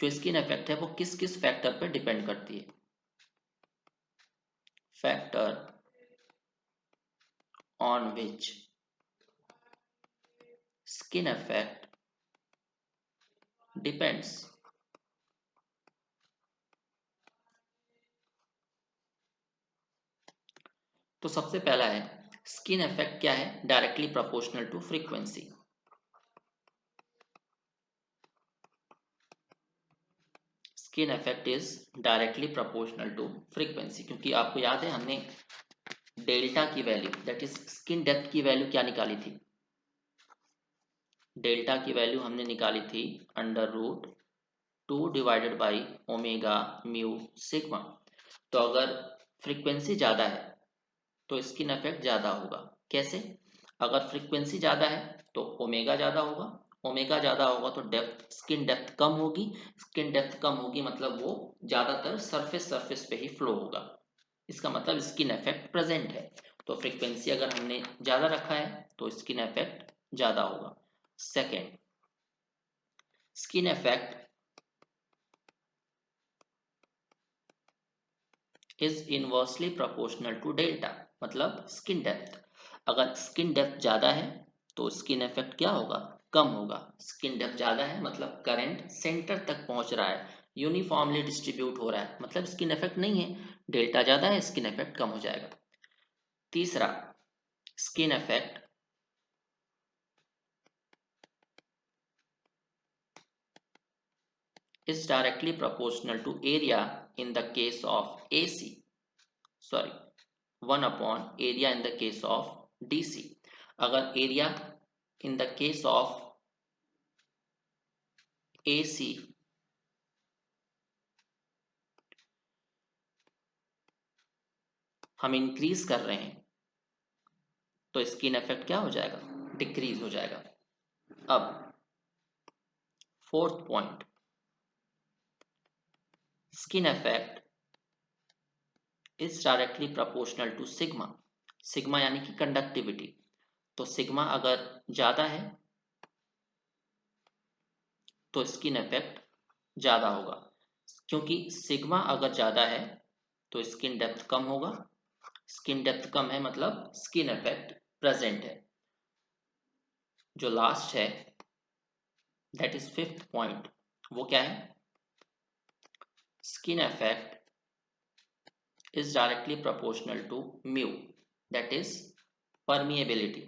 जो स्किन इफेक्ट है वो किस किस फैक्टर पर डिपेंड करती है। Factor on which skin effect depends. तो सबसे पहला है, स्किन इफेक्ट क्या है, directly proportional to frequency. Skin effect is directly proportional to frequency, क्योंकि आपको याद है हमने डेल्टा की value that is skin depth की वैल्यू क्या निकाली थी? डेल्टा की वैल्यू हमने निकाली थी √2 divided by omega mu sigma. तो अगर फ्रीक्वेंसी ज़्यादा है तो स्किन इफेक्ट ज़्यादा होगा। कैसे? अगर फ्रीक्वेंसी ज़्यादा है तो ओमेगा ज़्यादा होगा, ओमेगा ज़्यादा होगा तो डेप्थ स्किन डेप्थ कम होगी, स्किन डेप्थ कम होगी मतलब वो ज़्यादातर सरफेस पे ही फ्लो होगा। इसका मतलब स्किन इफेक्ट प्रेजेंट है। तो फ्रीक्वेंसी अगर हमने ज़्यादा रखा है तो स्किन इफेक्ट ज़्यादा होगा। Second, skin effect is inversely proportional to delta, मतलब स्किन डेप्थ। अगर स्किन डेप्थ ज़्यादा है तो स्किन इफेक्ट क्या होगा? कम होगा। स्किन डेप्थ ज़्यादा है मतलब करंट सेंटर तक पहुंच रहा है, यूनिफॉर्मली डिस्ट्रीब्यूट हो रहा है, मतलब स्किन इफेक्ट नहीं है। डेल्टा ज़्यादा है, स्किन इफेक्ट कम हो जाएगा। तीसरा, skin effect is directly proportional to area in the case of AC, sorry, 1 upon area in the case of DC. अगर area in the case of AC हम increase कर रहे हैं तो स्किन इफेक्ट क्या हो जाएगा? डिक्रीज हो जाएगा। अब fourth point, skin effect is directly proportional to sigma. Sigma यानी कि कंडक्टिविटी। तो सिग्मा अगर ज़्यादा है तो स्किन इफेक्ट ज़्यादा होगा, क्योंकि सिग्मा अगर ज़्यादा है तो स्किन डेप्थ कम होगा। स्किन डेप्थ कम है मतलब स्किन इफेक्ट प्रेजेंट है। जो लास्ट है दैट इज फिफ्थ पॉइंट, वो क्या है? Skin effect is directly proportional to mu, that is permeability.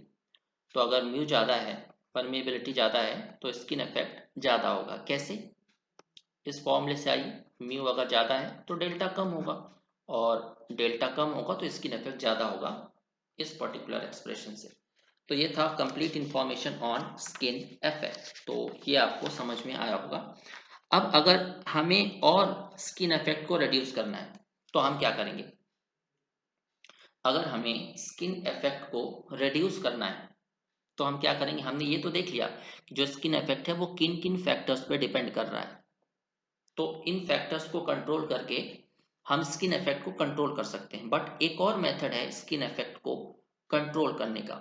तो अगर म्यू ज़्यादा है, परमिएबिलिटी ज़्यादा है तो स्किन इफेक्ट ज़्यादा होगा। कैसे? इस फॉर्मूले से आई, म्यू अगर ज़्यादा है तो डेल्टा कम होगा, और डेल्टा कम होगा तो स्किन इफेक्ट ज़्यादा होगा, इस पर्टिकुलर एक्सप्रेशन से। तो ये था complete information on skin effect. तो ये आपको समझ में आया होगा। अब अगर हमें और स्किन इफेक्ट को रिड्यूस करना है तो हम क्या करेंगे? अगर हमें स्किन इफेक्ट को रिड्यूस करना है तो हम क्या करेंगे? हमने ये तो देख लिया कि जो स्किन इफेक्ट है वो किन किन फैक्टर्स पे डिपेंड कर रहा है। तो इन फैक्टर्स को कंट्रोल करके हम स्किन इफेक्ट को कंट्रोल कर सकते हैं। बट एक और मेथड है स्किन इफेक्ट को कंट्रोल करने का,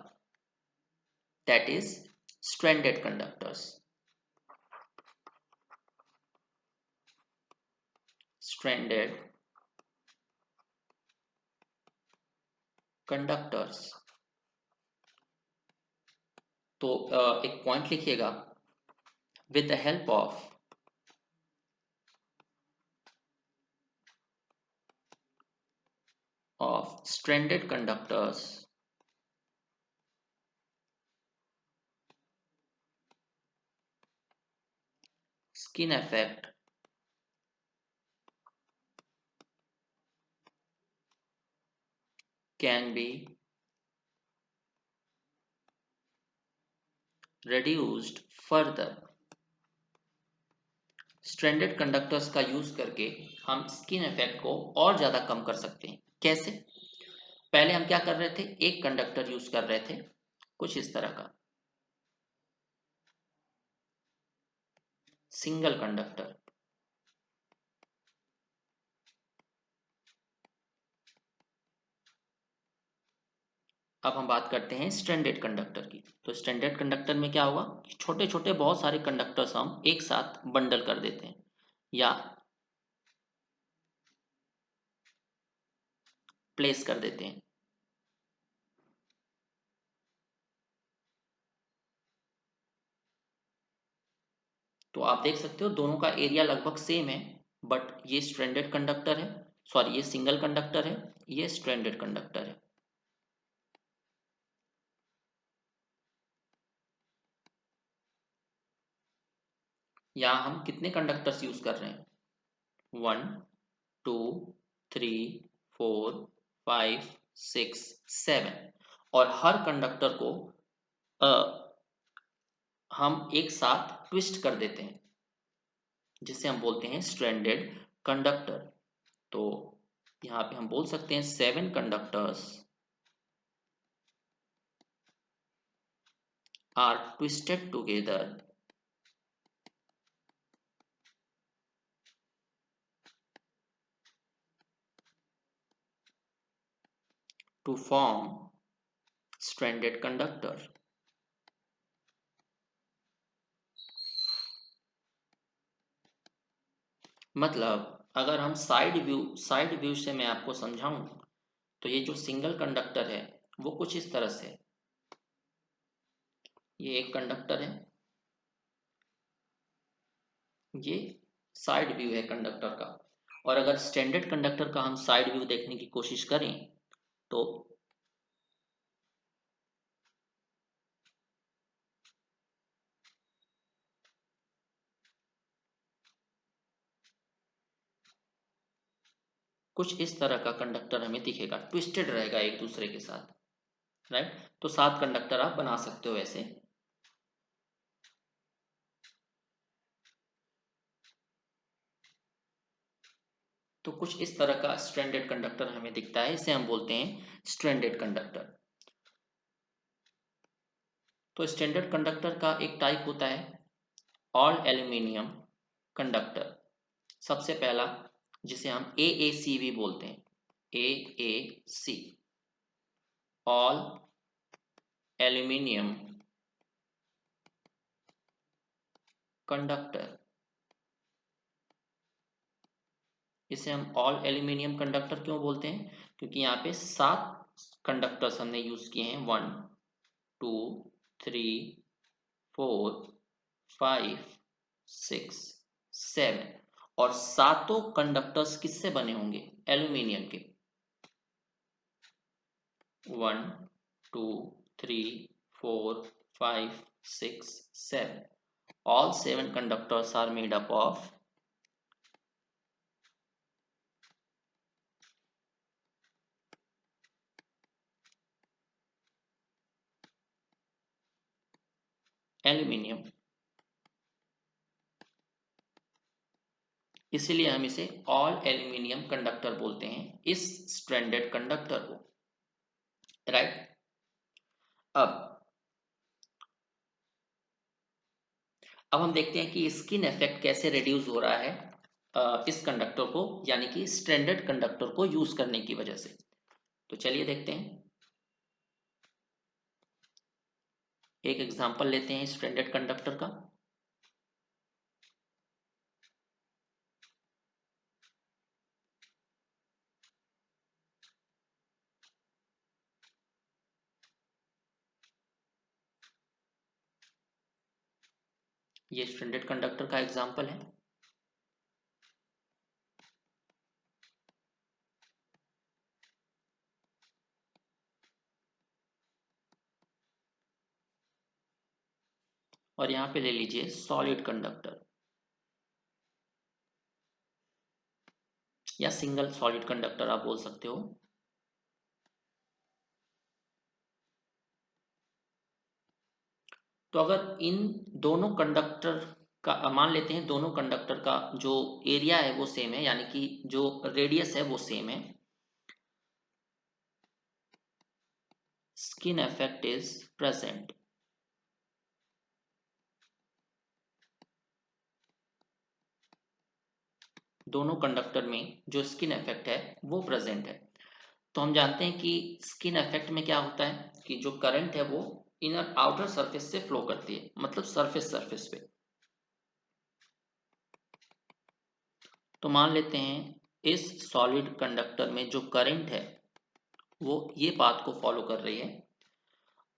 that is stranded conductors. Stranded conductors. तो एक पॉइंट लिखिएगा, with the help of stranded conductors skin effect can be reduced further। Stranded conductors का यूज करके हम स्किन इफेक्ट को और ज्यादा कम कर सकते हैं। कैसे? पहले हम क्या कर रहे थे? एक कंडक्टर यूज कर रहे थे कुछ इस तरह का, सिंगल कंडक्टर। अब हम बात करते हैं स्ट्रैंडेड कंडक्टर की। तो स्ट्रैंडेड कंडक्टर में क्या होगा? छोटे छोटे बहुत सारे कंडक्टर्स हम एक साथ बंडल कर देते हैं या प्लेस कर देते हैं। तो आप देख सकते हो दोनों का एरिया लगभग सेम है, बट ये स्ट्रैंडेड कंडक्टर है, सॉरी ये सिंगल कंडक्टर है, ये स्ट्रैंडेड कंडक्टर है। यहाँ हम कितने कंडक्टर्स यूज कर रहे हैं? 1 2 3 4 5 6 7 और हर कंडक्टर को हम एक साथ ट्विस्ट कर देते हैं जिसे हम बोलते हैं स्ट्रैंडेड कंडक्टर। तो यहाँ पे हम बोल सकते हैं 7 conductors are twisted together to form stranded conductor। मतलब अगर हम साइड व्यू से मैं आपको समझाऊं तो ये जो सिंगल कंडक्टर है वो कुछ इस तरह से, ये एक कंडक्टर है, ये साइड व्यू है कंडक्टर का। और अगर स्टैंडर्ड कंडक्टर का हम साइड व्यू देखने की कोशिश करें तो कुछ इस तरह का कंडक्टर हमें दिखेगा, ट्विस्टेड रहेगा एक दूसरे के साथ, राइट। तो 7 कंडक्टर आप बना सकते हो ऐसे। तो कुछ इस तरह का स्ट्रैंडेड कंडक्टर हमें दिखता है, इसे हम बोलते हैं स्ट्रैंडेड कंडक्टर। तो स्टैंडर्ड कंडक्टर का एक टाइप होता है ऑल एल्यूमिनियम कंडक्टर। सबसे पहला जिसे हम AAC भी बोलते हैं, AAC ऑल एल्यूमिनियम कंडक्टर। इसे हम ऑल एल्यूमिनियम कंडक्टर क्यों बोलते हैं? क्योंकि यहाँ पे 7 कंडक्टर्स हमने यूज किए हैं, 1 2 3 4 5 6 7 और सातों कंडक्टर्स किससे बने होंगे? एल्यूमिनियम के। 1 2 3 4 5 6 7 all 7 conductors are made up of aluminium. इसीलिए हम इसे ऑल एल्यूमिनियम कंडक्टर बोलते हैं इस स्ट्रैंडेड कंडक्टर को, राइट। अब हम देखते हैं कि स्किन इफेक्ट कैसे रिड्यूस हो रहा है इस कंडक्टर को, यानी कि स्ट्रैंडेड कंडक्टर को यूज करने की वजह से। तो चलिए देखते हैं, एक एग्जांपल लेते हैं स्ट्रैंडेड कंडक्टर का। ये स्ट्रैंडेड कंडक्टर का एग्जांपल है। और यहाँ पे ले लीजिए सॉलिड कंडक्टर या सिंगल सॉलिड कंडक्टर आप बोल सकते हो। तो अगर इन दोनों कंडक्टर का मान लेते हैं, दोनों कंडक्टर का जो एरिया है वो सेम है, यानी कि जो रेडियस है वो सेम है, स्किन इफेक्ट इज प्रेजेंट। दोनों कंडक्टर में जो स्किन इफेक्ट है वो प्रेजेंट है। तो हम जानते हैं कि स्किन इफेक्ट में क्या होता है कि जो करंट है वो इनर आउटर सरफेस से फ्लो करती है, मतलब सरफेस पे। तो मान लेते हैं इस सॉलिड कंडक्टर में जो करंट है वो ये पाथ को फॉलो कर रही है।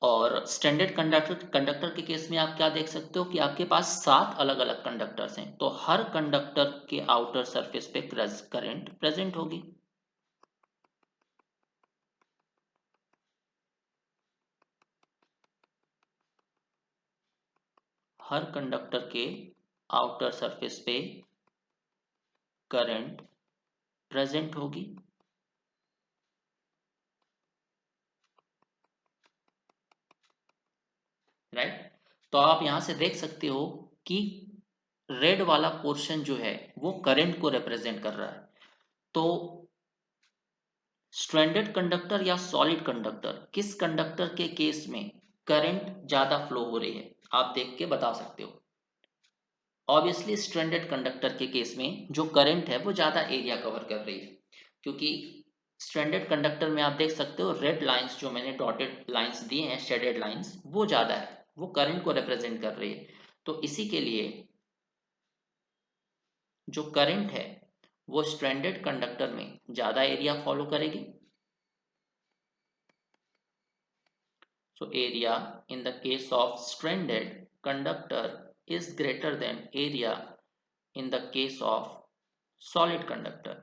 और स्टैंडर्ड कंडक्टर के केस में आप क्या देख सकते हो कि आपके पास 7 अलग अलग कंडक्टर्स हैं, तो हर कंडक्टर के आउटर सरफेस पे करंट प्रेजेंट होगी। हर कंडक्टर के आउटर सरफेस पे करंट प्रेजेंट होगी। राइट, तो आप यहां से देख सकते हो कि रेड वाला पोर्शन जो है वो करंट को रिप्रेजेंट कर रहा है। तो स्ट्रैंडेड कंडक्टर या सॉलिड कंडक्टर, किस कंडक्टर के केस में करंट ज्यादा फ्लो हो रही है, आप देख के बता सकते हो। ऑब्वियसली स्ट्रैंडेड कंडक्टर के केस में जो करंट है वो ज्यादा एरिया कवर कर रही है, क्योंकि स्ट्रैंडेड कंडक्टर में आप देख सकते हो रेड लाइंस जो मैंने डॉटेड लाइंस दिए हैं, शेडेड लाइंस, वो ज्यादा है, वो करंट को रिप्रेजेंट कर रही है। तो इसी के लिए जो करंट है वो स्ट्रैंडेड कंडक्टर में ज्यादा एरिया फॉलो करेगी। So area in the case of stranded conductor is greater than area in the case of solid conductor।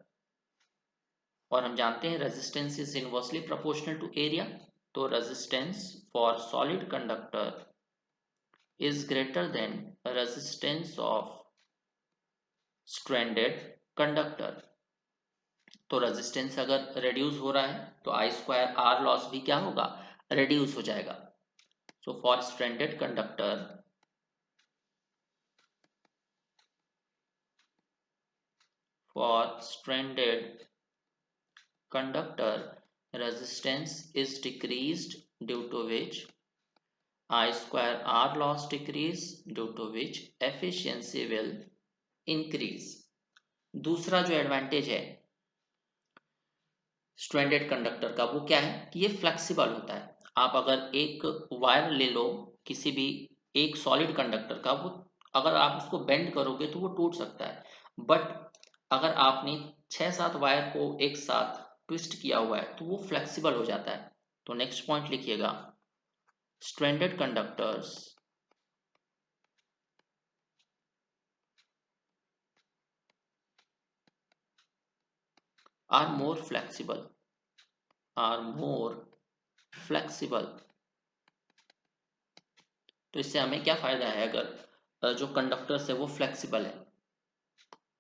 और हम जानते हैं resistance is inversely proportional to area, तो resistance for solid conductor is greater than resistance of stranded conductor। तो resistance अगर reduce हो रहा है तो I स्क्वायर R लॉस भी क्या होगा, reduce हो जाएगा। So for stranded conductor, conductor resistance is decreased, due to which I square R loss decrease, due to which efficiency will increase। दूसरा जो एडवांटेज है स्ट्रैंडेड कंडक्टर का वो क्या है कि ये फ्लेक्सिबल होता है। आप अगर एक वायर ले लो किसी भी एक सॉलिड कंडक्टर का, वो अगर आप उसको बेंड करोगे तो वो टूट सकता है, बट अगर आपने 6-7 वायर को एक साथ ट्विस्ट किया हुआ है तो वो फ्लेक्सिबल हो जाता है। तो नेक्स्ट पॉइंट लिखिएगा, stranded conductors are more flexible, are more flexible. तो इससे हमें क्या फायदा है, अगर जो कंडक्टर्स है वो फ्लेक्सिबल है,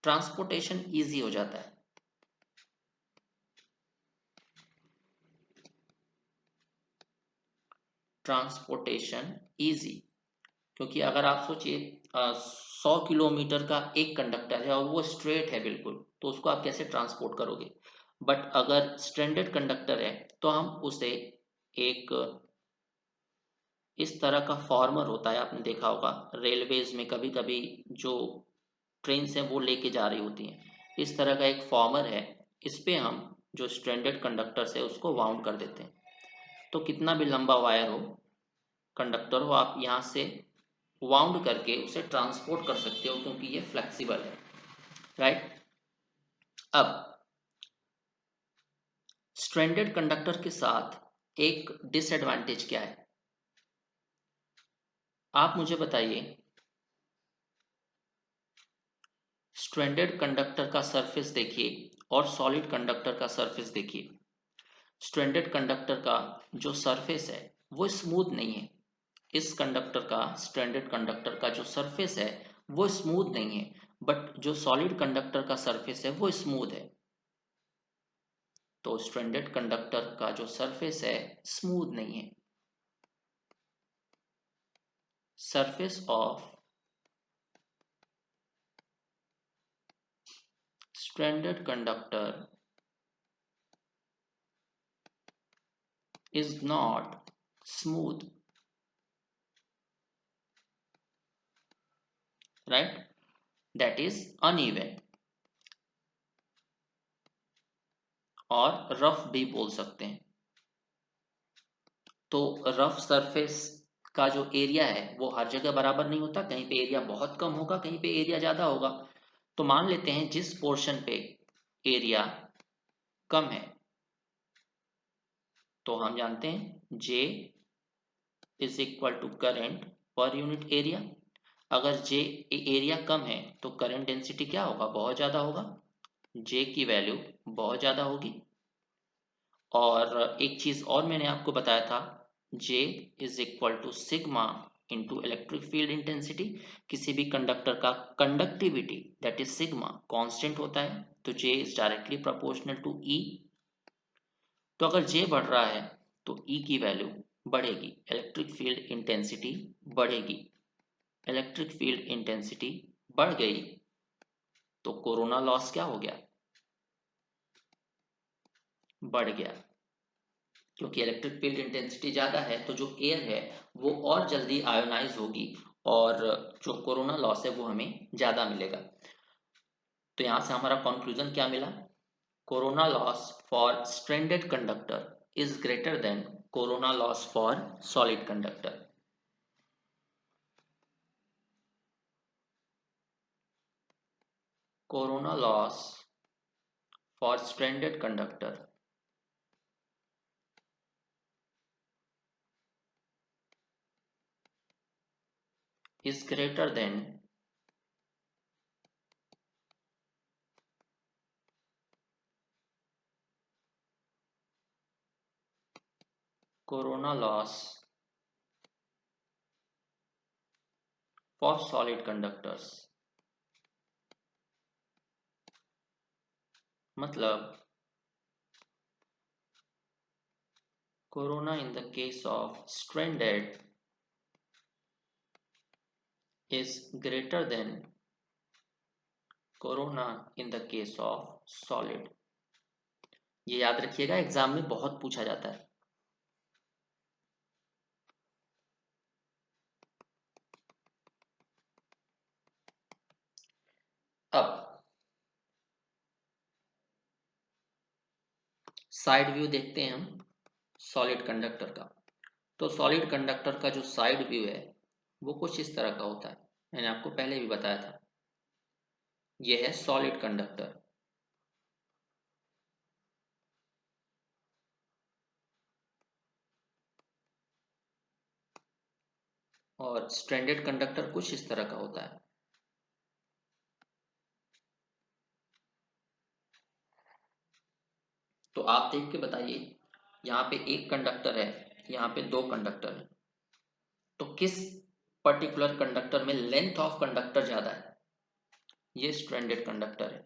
ट्रांसपोर्टेशन इजी हो जाता है। ट्रांसपोर्टेशन इजी, क्योंकि अगर आप सोचिए 100 किलोमीटर का एक कंडक्टर है और वो स्ट्रेट है बिल्कुल, तो उसको आप कैसे ट्रांसपोर्ट करोगे। बट अगर स्ट्रैंडेड कंडक्टर है तो हम उसे एक इस तरह का फॉर्मर होता है, आपने देखा होगा रेलवेज में कभी कभी जो ट्रेन हैं वो लेके जा रही होती हैं, इस तरह का एक फॉर्मर है, इस पे हम जो स्ट्रैंडेड कंडक्टर्स है उसको वाउंड कर देते हैं। तो कितना भी लंबा वायर हो, कंडक्टर हो, आप यहाँ से वाउंड करके उसे ट्रांसपोर्ट कर सकते हो, क्योंकि ये फ्लेक्सिबल है। राइट, अब स्ट्रैंडेड कंडक्टर के साथ एक डिसएडवांटेज क्या है, आप मुझे बताइए। स्ट्रैंडेड कंडक्टर का सरफेस देखिए और सॉलिड कंडक्टर का सरफेस देखिए। स्ट्रैंडेड कंडक्टर का जो सरफेस है वो स्मूथ नहीं है, इस कंडक्टर का स्ट्रैंडेड कंडक्टर का जो सरफेस है वो स्मूथ नहीं है, बट जो सॉलिड कंडक्टर का सरफेस है वो स्मूथ है। तो स्ट्रैंडेड कंडक्टर का जो सरफेस है स्मूथ नहीं है। Surface of stranded conductor is not smooth, right, that is uneven, और रफ भी बोल सकते हैं। तो रफ सरफेस का जो एरिया है वो हर जगह बराबर नहीं होता, कहीं पे एरिया बहुत कम होगा, कहीं पे एरिया ज्यादा होगा। तो मान लेते हैं जिस पोर्शन पे एरिया कम है, तो हम जानते हैं J is equal to current per unit area. अगर J एरिया कम है तो करंट डेंसिटी क्या होगा, बहुत ज्यादा होगा, J की वैल्यू बहुत ज्यादा होगी। और एक चीज और मैंने आपको बताया था, J is equal to sigma into electric field intensity. किसी भी कंडक्टर का conductivity that is sigma constant होता है, तो J is directly proportional to E। तो अगर J बढ़ रहा है तो E की वैल्यू बढ़ेगी, इलेक्ट्रिक फील्ड इंटेंसिटी बढ़ेगी। इलेक्ट्रिक फील्ड इंटेंसिटी बढ़ गई तो कोरोना लॉस क्या हो गया, बढ़ गया। क्योंकि इलेक्ट्रिक फील्ड इंटेंसिटी ज़्यादा है तो जो एयर है वो और जल्दी आयोनाइज होगी और जो कोरोना लॉस है वो हमें ज़्यादा मिलेगा। तो यहाँ से हमारा कंक्लूजन क्या मिला, corona loss for stranded conductor is greater than corona loss for solid conductor. Corona loss for stranded conductor is greater than corona loss for solid conductors। मतलब corona in the case of stranded is greater than corona in the case of solid। ये याद रखिएगा, exam में बहुत पूछा जाता है। अब साइड व्यू देखते हैं हम सॉलिड कंडक्टर का। तो सॉलिड कंडक्टर का जो साइड व्यू है वो कुछ इस तरह का होता है, मैंने आपको पहले भी बताया था। ये है सॉलिड कंडक्टर। और स्ट्रैंडेड कंडक्टर कुछ इस तरह का होता है। तो आप देख के बताइए, यहाँ पे एक कंडक्टर है, यहाँ पे दो कंडक्टर है, तो किस पर्टिकुलर कंडक्टर में लेंथ ऑफ कंडक्टर ज्यादा है, ये स्ट्रैंडेड कंडक्टर है,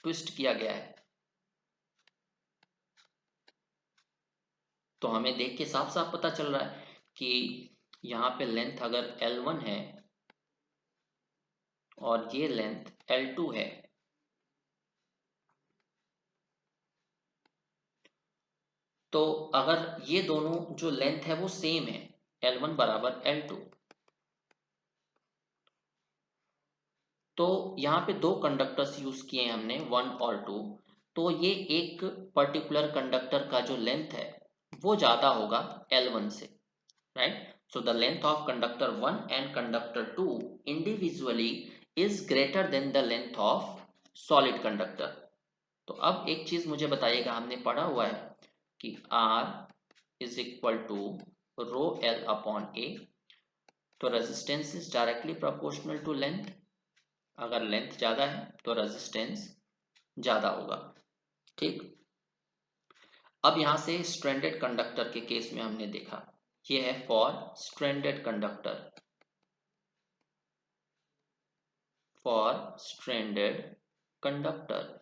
ट्विस्ट किया गया है। तो हमें देख के साफ साफ पता चल रहा है कि यहाँ पे लेंथ अगर L1 है और ये लेंथ L2 है, तो अगर ये दोनों जो लेंथ है वो सेम है, L1 बराबर L2, तो यहाँ पे दो कंडक्टर्स यूज किए हैं हमने 1 और 2, तो ये एक पर्टिकुलर कंडक्टर का जो लेंथ है वो ज्यादा होगा L1 से, right. So the length of conductor 1 and conductor 2 individually is greater than the length of solid conductor. तो अब एक चीज मुझे बताइएगा, हमने पढ़ा हुआ है कि R is equal to rho L upon A, तो resistance is directly proportional to length. अगर लेंथ ज्यादा है तो रेजिस्टेंस ज्यादा होगा, ठीक। अब यहां से स्ट्रैंडेड कंडक्टर के केस में हमने देखा, ये है for stranded conductor, for stranded conductor.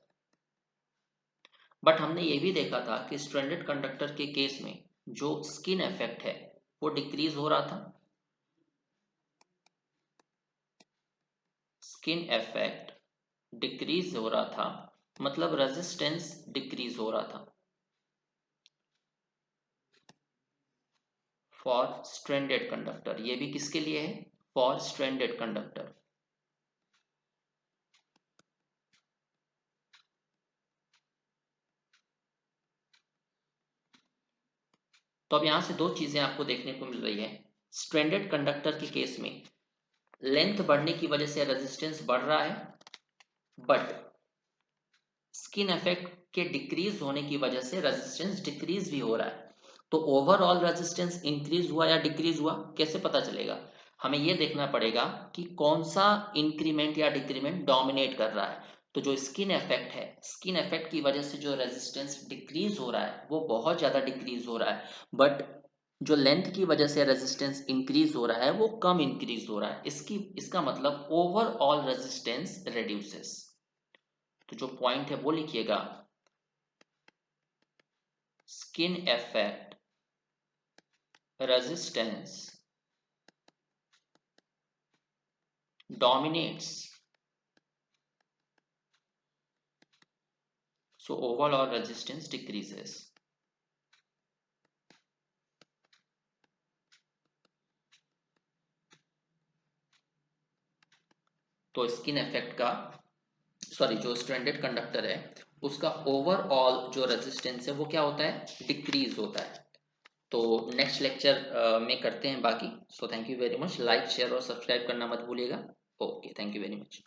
But हमने ये भी देखा था कि स्ट्रैंडेड कंडक्टर के केस में जो स्किन इफेक्ट है वो डिक्रीज हो रहा था, स्किन इफेक्ट डिक्रीज हो रहा था, मतलब रेजिस्टेंस डिक्रीज हो रहा था फॉर स्ट्रैंडेड कंडक्टर। ये भी किसके लिए है, फॉर स्ट्रैंडेड कंडक्टर। तो अब यहां से दो चीजें आपको देखने को मिल रही है। स्ट्रैंडेड कंडक्टर के केस में लेंथ बढ़ने की वजह से रेजिस्टेंस बढ़ रहा है, बट स्किन इफेक्ट के डिक्रीज होने की वजह से रेजिस्टेंस डिक्रीज भी हो रहा है। तो ओवरऑल रेजिस्टेंस इंक्रीज हुआ या डिक्रीज हुआ, कैसे पता चलेगा, हमें यह देखना पड़ेगा कि कौन सा इंक्रीमेंट या डिक्रीमेंट डोमिनेट कर रहा है। तो जो स्किन इफेक्ट है, स्किन इफेक्ट की वजह से जो रेजिस्टेंस डिक्रीज हो रहा है वो बहुत ज्यादा डिक्रीज हो रहा है, बट जो लेंथ की वजह से रेजिस्टेंस इंक्रीज हो रहा है वो कम इंक्रीज हो रहा है, इसका मतलब ओवरऑल रेजिस्टेंस रिड्यूसेस। तो जो पॉइंट है वो लिखिएगा, skin effect resistance dominates, so overall resistance decreases. तो स्किन इफेक्ट का, सॉरी, जो स्ट्रैंडेड कंडक्टर है उसका ओवरऑल जो रेजिस्टेंस है वो क्या होता है, डिक्रीज होता है। तो नेक्स्ट लेक्चर में करते हैं बाकी। So thank you very much, like share और सब्सक्राइब करना मत भूलिएगा। Okay, thank you very much.